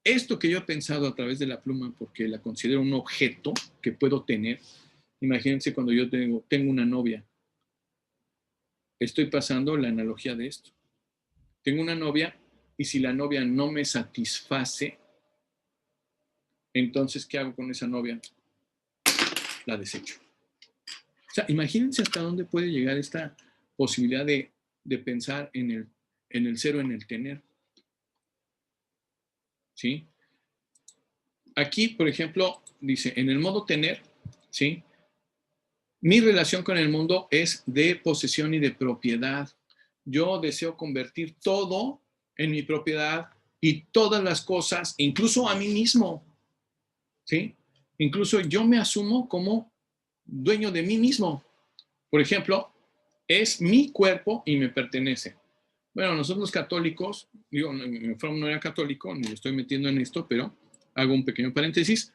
Esto que yo he pensado a través de la pluma, porque la considero un objeto que puedo tener, imagínense cuando yo tengo una novia, estoy pasando la analogía de esto. Tengo una novia y si la novia no me satisface, entonces, ¿qué hago con esa novia? La desecho. O sea, imagínense hasta dónde puede llegar esta posibilidad de pensar en el ser o en el tener. ¿Sí? Aquí, por ejemplo, dice, en el modo tener, ¿sí? Mi relación con el mundo es de posesión y de propiedad. Yo deseo convertir todo en mi propiedad y todas las cosas, incluso a mí mismo, ¿sí? Incluso yo me asumo como dueño de mí mismo. Por ejemplo, es mi cuerpo y me pertenece. Bueno, nosotros los católicos, digo, Fromm no era católico, ni lo estoy metiendo en esto, pero hago un pequeño paréntesis.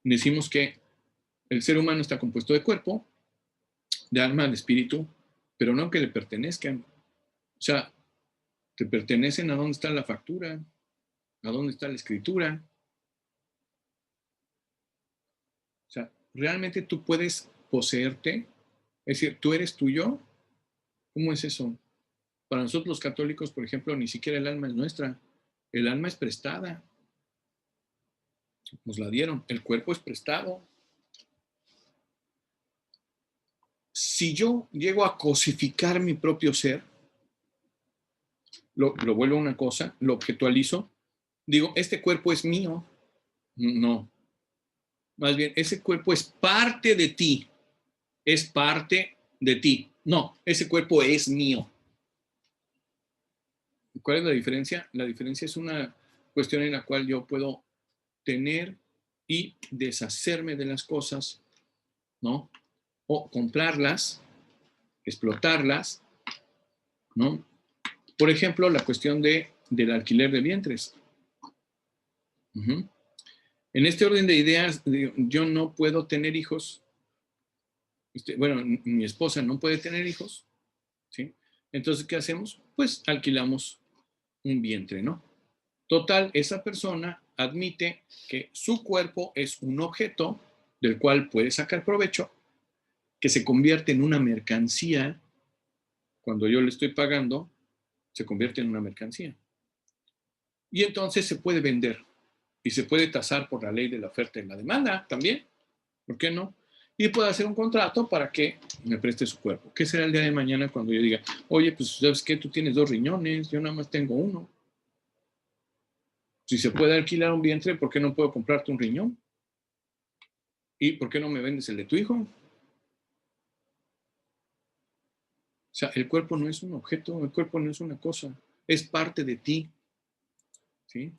Decimos que el ser humano está compuesto de cuerpo, de alma, de espíritu, pero no que le pertenezcan. O sea, te pertenecen a dónde está la factura, a dónde está la escritura. O sea, realmente tú puedes poseerte, es decir, tú eres tuyo. ¿Cómo es eso? Para nosotros los católicos, por ejemplo, ni siquiera el alma es nuestra. El alma es prestada. Nos la dieron. El cuerpo es prestado. Si yo llego a cosificar mi propio ser, lo vuelvo una cosa, lo objetualizo, digo, este cuerpo es mío. No. Más bien, ese cuerpo es parte de ti. Es parte de ti. No, ese cuerpo es mío. ¿Cuál es la diferencia? La diferencia es una cuestión en la cual yo puedo tener y deshacerme de las cosas, ¿no? O comprarlas, explotarlas, ¿no? Por ejemplo, la cuestión del alquiler de vientres. Uh-huh. En este orden de ideas, yo no puedo tener hijos. Bueno, mi esposa no puede tener hijos, ¿sí? Entonces, ¿qué hacemos? Pues alquilamos un vientre, ¿no? Total, esa persona admite que su cuerpo es un objeto del cual puede sacar provecho, que se convierte en una mercancía. Cuando yo le estoy pagando, se convierte en una mercancía. Y entonces se puede vender y se puede tasar por la ley de la oferta y la demanda también. ¿Por qué no? Y puede hacer un contrato para que me preste su cuerpo. ¿Qué será el día de mañana cuando yo diga, oye, pues sabes qué, tú tienes 2 riñones, yo nada más tengo uno? Si se puede alquilar un vientre, ¿por qué no puedo comprarte un riñón? ¿Y por qué no me vendes el de tu hijo? O sea, el cuerpo no es un objeto, el cuerpo no es una cosa, es parte de ti, ¿sí?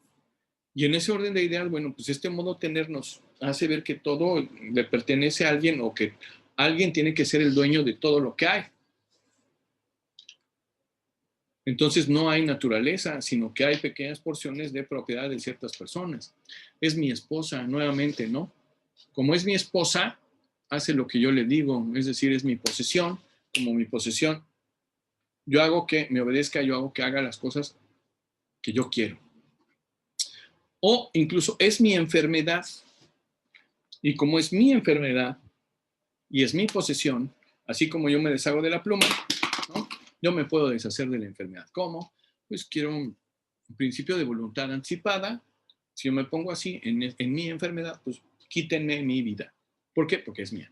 Y en ese orden de ideas, bueno, pues este modo tenernos hace ver que todo le pertenece a alguien o que alguien tiene que ser el dueño de todo lo que hay. Entonces no hay naturaleza, sino que hay pequeñas porciones de propiedad de ciertas personas. Es mi esposa, nuevamente, ¿no? Como es mi esposa, hace lo que yo le digo, es decir, es mi posesión, como mi posesión. Yo hago que me obedezca, yo hago que haga las cosas que yo quiero. O incluso es mi enfermedad, y como es mi enfermedad y es mi posesión, así como yo me deshago de la pluma, ¿no? Yo me puedo deshacer de la enfermedad. ¿Cómo? Pues quiero un principio de voluntad anticipada. Si yo me pongo así en mi enfermedad, pues quítenme mi vida. ¿Por qué? Porque es mía.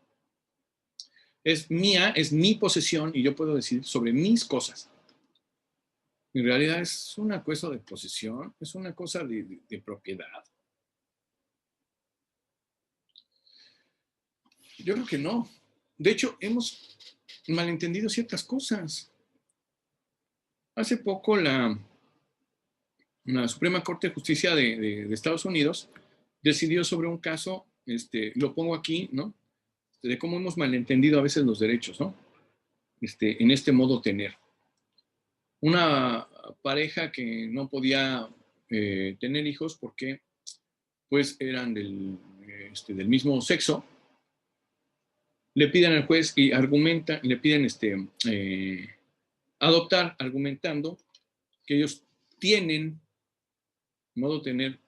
Es mía, es mi posesión y yo puedo decidir sobre mis cosas. En realidad es una cosa de posesión, es una cosa de propiedad. Yo creo que no. De hecho, hemos malentendido ciertas cosas. Hace poco la Suprema Corte de Justicia de Estados Unidos decidió sobre un caso, lo pongo aquí, ¿no? De cómo hemos malentendido a veces los derechos, ¿no? En este modo tener. Una pareja que no podía tener hijos porque pues eran del mismo sexo, le piden al juez y argumentan, le piden adoptar, argumentando que ellos tienen, modo tener,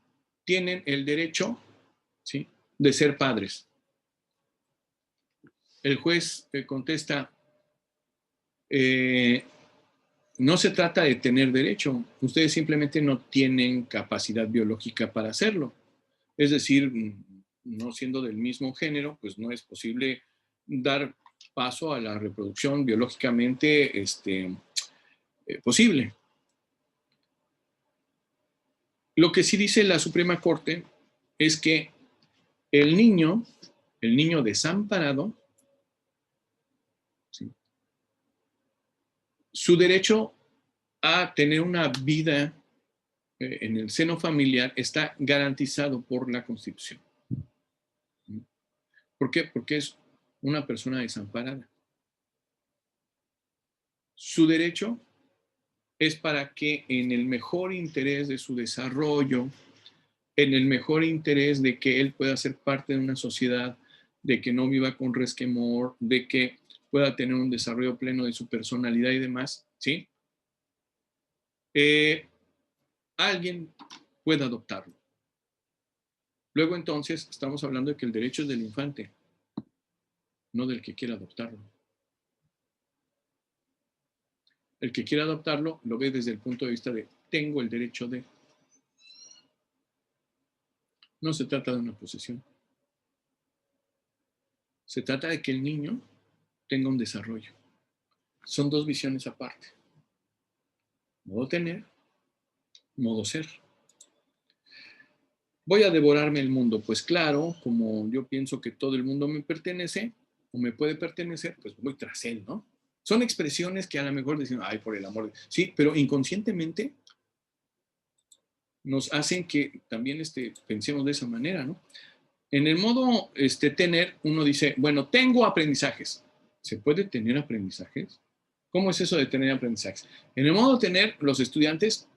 tienen el derecho, ¿sí?, de ser padres. El juez contesta, no se trata de tener derecho, ustedes simplemente no tienen capacidad biológica para hacerlo. Es decir, no siendo del mismo género, pues no es posible dar paso a la reproducción biológicamente posible. Lo que sí dice la Suprema Corte es que el niño desamparado, ¿sí?, su derecho a tener una vida en el seno familiar está garantizado por la Constitución. ¿Por qué? Porque es una persona desamparada. Su derecho es para que en el mejor interés de su desarrollo, en el mejor interés de que él pueda ser parte de una sociedad, de que no viva con resquemor, de que pueda tener un desarrollo pleno de su personalidad y demás, ¿sí? Alguien pueda adoptarlo. Luego entonces estamos hablando de que el derecho es del infante, no del que quiera adoptarlo. El que quiera adoptarlo lo ve desde el punto de vista de tengo el derecho de. No se trata de una posesión. Se trata de que el niño tenga un desarrollo. Son dos visiones aparte. Modo tener, modo ser. ¿Voy a devorarme el mundo? Pues claro, como yo pienso que todo el mundo me pertenece o me puede pertenecer, pues voy tras él, ¿no? Son expresiones que a lo mejor dicen, ay, por el amor de... Sí, pero inconscientemente nos hacen que también pensemos de esa manera, ¿no? En el modo tener, uno dice, bueno, tengo aprendizajes. ¿Se puede tener aprendizajes? ¿Cómo es eso de tener aprendizajes? En el modo tener, los estudiantes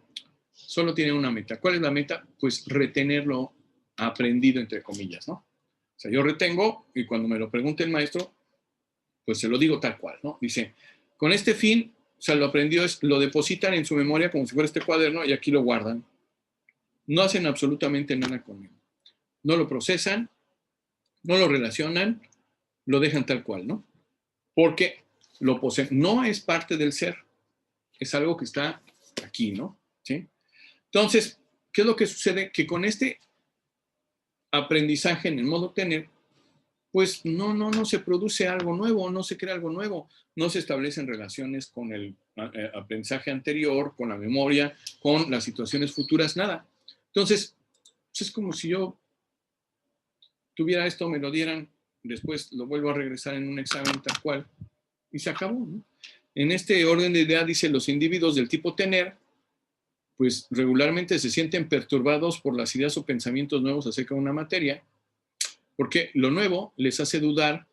solo tienen una meta. ¿Cuál es la meta? Pues retener lo aprendido, entre comillas, ¿no? O sea, yo retengo y cuando me lo pregunte el maestro, pues se lo digo tal cual, ¿no? Dice, con este fin, o sea, lo aprendido es, lo depositan en su memoria como si fuera este cuaderno y aquí lo guardan. No hacen absolutamente nada con él. No lo procesan, no lo relacionan, lo dejan tal cual, ¿no? Porque lo poseen. No es parte del ser, es algo que está aquí, ¿no? ¿Sí? Entonces, ¿qué es lo que sucede? Que con este aprendizaje en el modo tener, pues no se produce algo nuevo, no se crea algo nuevo, no se establecen relaciones con el aprendizaje anterior, con la memoria, con las situaciones futuras, nada. Entonces, pues es como si yo tuviera esto, me lo dieran, después lo vuelvo a regresar en un examen tal cual, y se acabó, ¿no? En este orden de idea dice, los individuos del tipo tener, pues regularmente se sienten perturbados por las ideas o pensamientos nuevos acerca de una materia, porque lo nuevo les hace dudar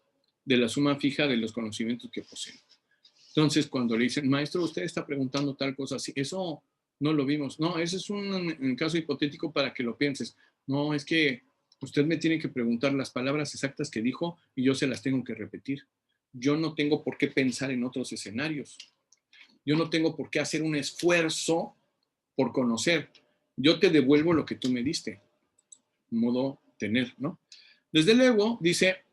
de la suma fija de los conocimientos que poseen. Entonces, cuando le dicen, maestro, usted está preguntando tal cosa, sí, eso no lo vimos. No, ese es un caso hipotético para que lo pienses. No, es que usted me tiene que preguntar las palabras exactas que dijo y yo se las tengo que repetir. Yo no tengo por qué pensar en otros escenarios. Yo no tengo por qué hacer un esfuerzo por conocer. Yo te devuelvo lo que tú me diste. Modo tener, ¿no? Desde luego, dice,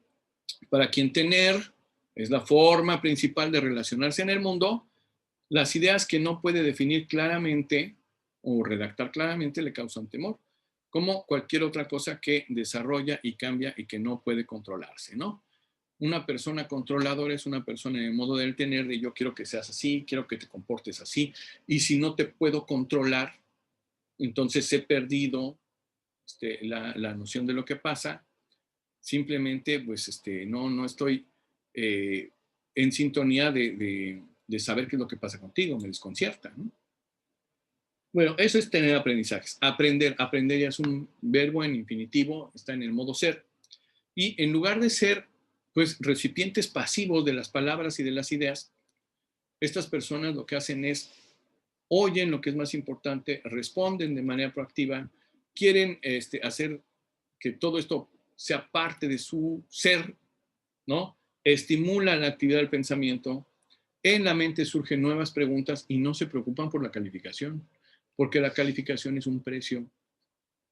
para quien tener es la forma principal de relacionarse en el mundo, las ideas que no puede definir claramente o redactar claramente le causan temor, como cualquier otra cosa que desarrolla y cambia y que no puede controlarse, ¿no? Una persona controladora es una persona en el modo del tener de yo quiero que seas así, quiero que te comportes así, y si no te puedo controlar, entonces he perdido la noción de lo que pasa, simplemente pues no estoy eh, en sintonía de saber qué es lo que pasa contigo, me desconcierta, ¿no? Bueno, eso es tener aprendizajes. Aprender ya es un verbo en infinitivo, está en el modo ser. Y en lugar de ser, pues, recipientes pasivos de las palabras y de las ideas, estas personas lo que hacen es, oyen lo que es más importante, responden de manera proactiva, quieren hacer que todo esto sea parte de su ser, ¿no? Estimula la actividad del pensamiento, en la mente surgen nuevas preguntas y no se preocupan por la calificación, porque la calificación es un precio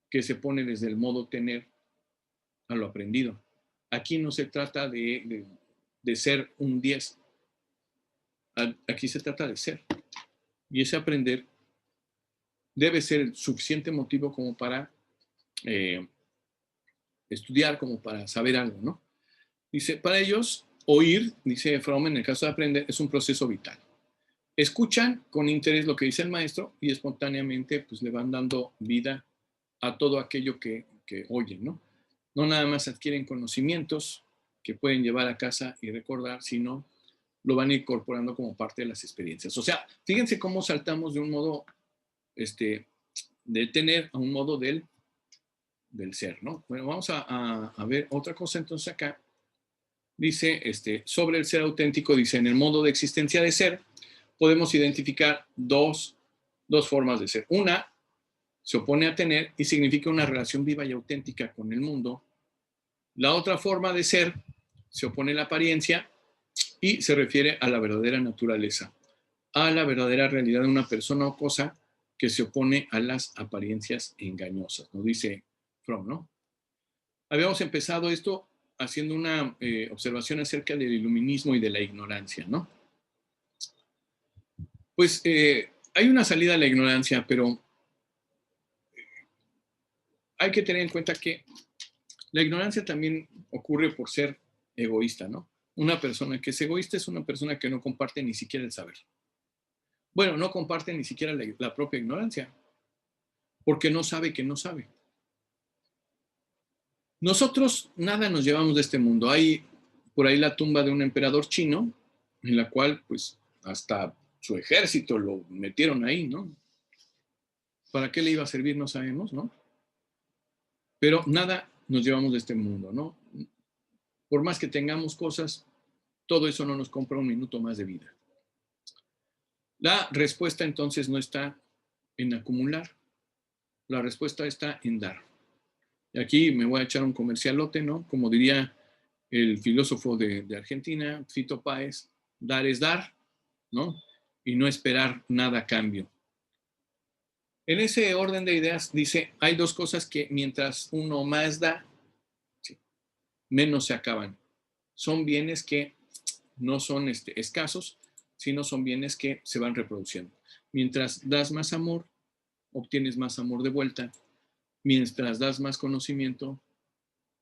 que se pone desde el modo tener a lo aprendido. Aquí no se trata de ser un 10, aquí se trata de ser. Y ese aprender debe ser el suficiente motivo como para eh, estudiar, como para saber algo, ¿no? Dice, para ellos, oír, dice Fromm, en el caso de aprender, es un proceso vital. Escuchan con interés lo que dice el maestro y espontáneamente pues le van dando vida a todo aquello que oyen, ¿no? No nada más adquieren conocimientos que pueden llevar a casa y recordar, sino lo van incorporando como parte de las experiencias. O sea, fíjense cómo saltamos de un modo de tener a un modo del ser, ¿no? Bueno, vamos a ver otra cosa entonces acá. Dice, sobre el ser auténtico, dice, en el modo de existencia de ser, podemos identificar dos formas de ser. Una se opone a tener y significa una relación viva y auténtica con el mundo. La otra forma de ser se opone a la apariencia y se refiere a la verdadera naturaleza, a la verdadera realidad de una persona o cosa que se opone a las apariencias engañosas, nos dice Fromm, ¿no? Habíamos empezado esto haciendo una observación acerca del iluminismo y de la ignorancia, ¿no? Pues hay una salida a la ignorancia, pero hay que tener en cuenta que la ignorancia también ocurre por ser egoísta, ¿no? Una persona que es egoísta es una persona que no comparte ni siquiera el saber. Bueno, no comparte ni siquiera la propia ignorancia, porque no sabe que no sabe. Nosotros nada nos llevamos de este mundo. Hay por ahí la tumba de un emperador chino, en la cual pues hasta su ejército lo metieron ahí, ¿no? ¿Para qué le iba a servir? No sabemos, ¿no? Pero nada nos llevamos de este mundo, ¿no? Por más que tengamos cosas, todo eso no nos compra un minuto más de vida. La respuesta entonces no está en acumular, la respuesta está en dar. Y aquí me voy a echar un comercialote, ¿no? Como diría el filósofo de Argentina, Fito Páez, dar es dar, ¿no? Y no esperar nada a cambio. En ese orden de ideas dice, hay dos cosas que mientras uno más da, sí, menos se acaban. Son bienes que no son escasos, sino son bienes que se van reproduciendo. Mientras das más amor, obtienes más amor de vuelta. Mientras das más conocimiento,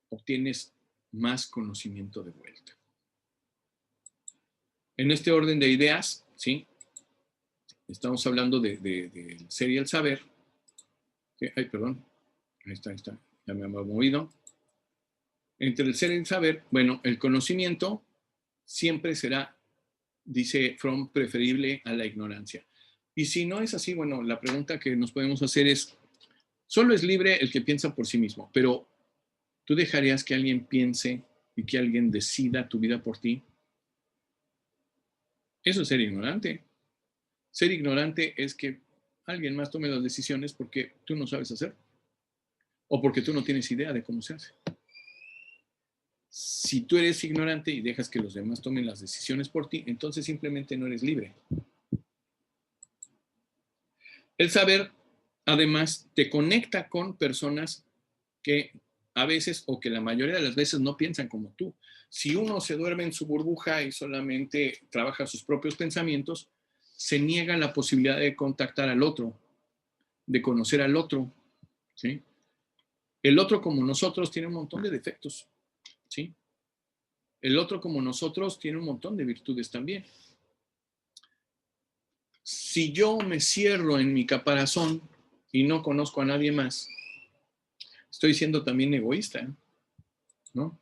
obtienes más conocimiento de vuelta. En este orden de ideas, ¿sí? Estamos hablando del ser y el saber. Ay, perdón. Ahí está. Ya me he movido. Entre el ser y el saber, bueno, el conocimiento siempre será, dice Fromm, preferible a la ignorancia. Y si no es así, bueno, la pregunta que nos podemos hacer es, solo es libre el que piensa por sí mismo, pero ¿tú dejarías que alguien piense y que alguien decida tu vida por ti? Eso es ser ignorante. Ser ignorante es que alguien más tome las decisiones porque tú no sabes hacer o porque tú no tienes idea de cómo se hace. Si tú eres ignorante y dejas que los demás tomen las decisiones por ti, entonces simplemente no eres libre. El saber, además, te conecta con personas que a veces o que la mayoría de las veces no piensan como tú. Si uno se duerme en su burbuja y solamente trabaja sus propios pensamientos, se niega la posibilidad de contactar al otro, de conocer al otro, ¿sí? El otro como nosotros tiene un montón de defectos, ¿sí? El otro como nosotros tiene un montón de virtudes también. Si yo me cierro en mi caparazón y no conozco a nadie más, estoy siendo también egoísta, ¿no?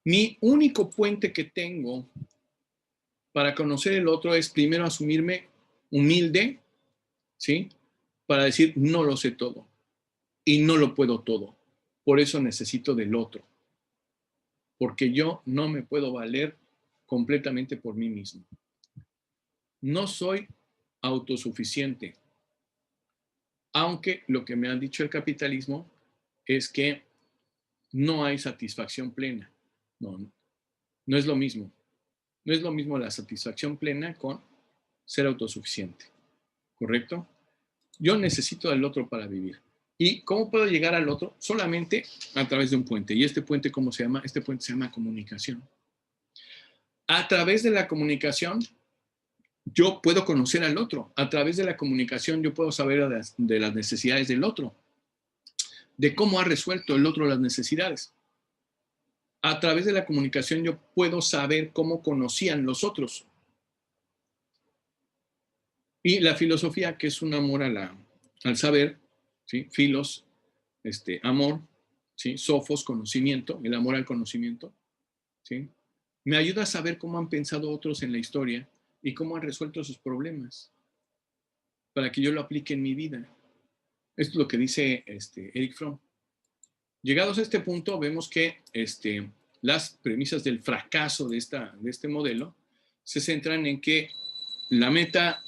Mi único puente que tengo para conocer el otro es primero asumirme humilde, ¿sí? Para decir, no lo sé todo y no lo puedo todo. Por eso necesito del otro, porque yo no me puedo valer completamente por mí mismo. No soy autosuficiente, aunque lo que me han dicho el capitalismo es que no hay satisfacción plena. No, no es lo mismo. No es lo mismo la satisfacción plena con ser autosuficiente, ¿correcto? Yo necesito del otro para vivir. ¿Y cómo puedo llegar al otro? Solamente a través de un puente. ¿Y este puente cómo se llama? Este puente se llama comunicación. A través de la comunicación, yo puedo conocer al otro. A través de la comunicación, yo puedo saber de las necesidades del otro, de cómo ha resuelto el otro las necesidades. A través de la comunicación, yo puedo saber cómo conocían los otros. Y la filosofía, que es un amor al saber, ¿sí? Filos, amor, ¿sí? Sofos, conocimiento, el amor al conocimiento, ¿sí? Me ayuda a saber cómo han pensado otros en la historia y cómo han resuelto sus problemas para que yo lo aplique en mi vida. Esto es lo que dice Eric Fromm. Llegados a este punto, vemos que las premisas del fracaso de este modelo se centran en que la meta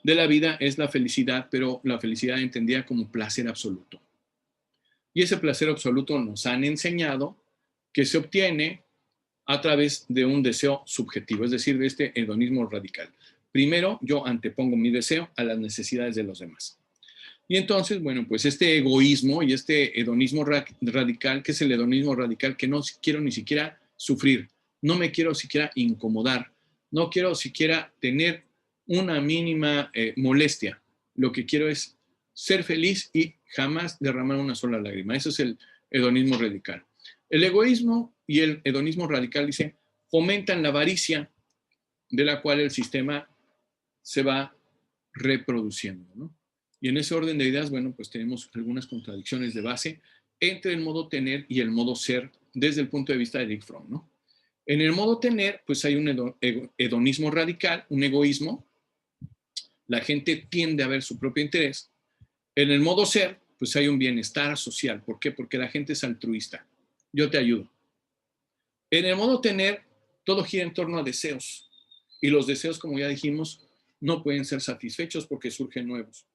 de la vida es la felicidad, pero la felicidad entendida como placer absoluto. Y ese placer absoluto nos han enseñado que se obtiene a través de un deseo subjetivo, es decir, de este hedonismo radical. Primero, yo antepongo mi deseo a las necesidades de los demás. Y entonces, bueno, pues este egoísmo y este hedonismo radical, que es el hedonismo radical, que no quiero ni siquiera sufrir, no me quiero siquiera incomodar, no quiero siquiera tener una mínima molestia. Lo que quiero es ser feliz y jamás derramar una sola lágrima. Eso es el hedonismo radical. El egoísmo y el hedonismo radical, dice, fomentan la avaricia de la cual el sistema se va reproduciendo, ¿no? Y en ese orden de ideas, bueno, pues tenemos algunas contradicciones de base entre el modo tener y el modo ser desde el punto de vista de Eric Fromm, ¿no? En el modo tener, pues hay un hedonismo radical, un egoísmo. La gente tiende a ver su propio interés. En el modo ser, pues hay un bienestar social. ¿Por qué? Porque la gente es altruista. Yo te ayudo. En el modo tener, todo gira en torno a deseos. Y los deseos, como ya dijimos, no pueden ser satisfechos porque surgen nuevos.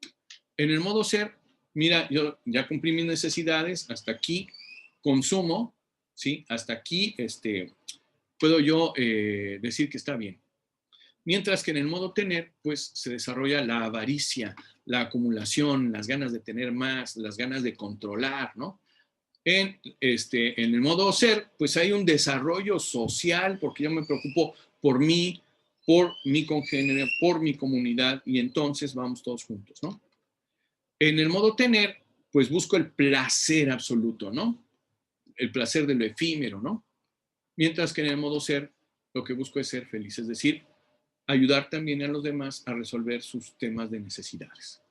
En el modo ser, mira, yo ya cumplí mis necesidades, hasta aquí consumo, ¿sí? Hasta aquí puedo yo decir que está bien. Mientras que en el modo tener, pues se desarrolla la avaricia, la acumulación, las ganas de tener más, las ganas de controlar, ¿no? En el modo ser, pues hay un desarrollo social, porque yo me preocupo por mí, por mi congénere, por mi comunidad, y entonces vamos todos juntos, ¿no? En el modo tener, pues busco el placer absoluto, ¿no? El placer de lo efímero, ¿no? Mientras que en el modo ser, lo que busco es ser feliz, es decir, ayudar también a los demás a resolver sus temas de necesidades.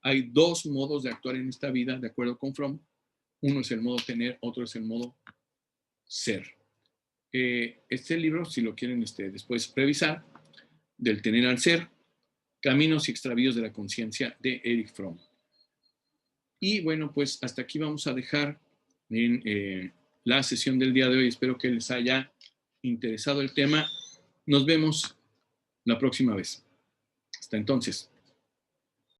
Hay dos modos de actuar en esta vida, de acuerdo con Fromm. Uno es el modo tener, otro es el modo ser. Este libro, si lo quieren después revisar, del tener al ser, Caminos y extravíos de la conciencia, de Erich Fromm. Y bueno, pues hasta aquí vamos a dejar en la sesión del día de hoy. Espero que les haya interesado el tema. Nos vemos la próxima vez. Hasta entonces.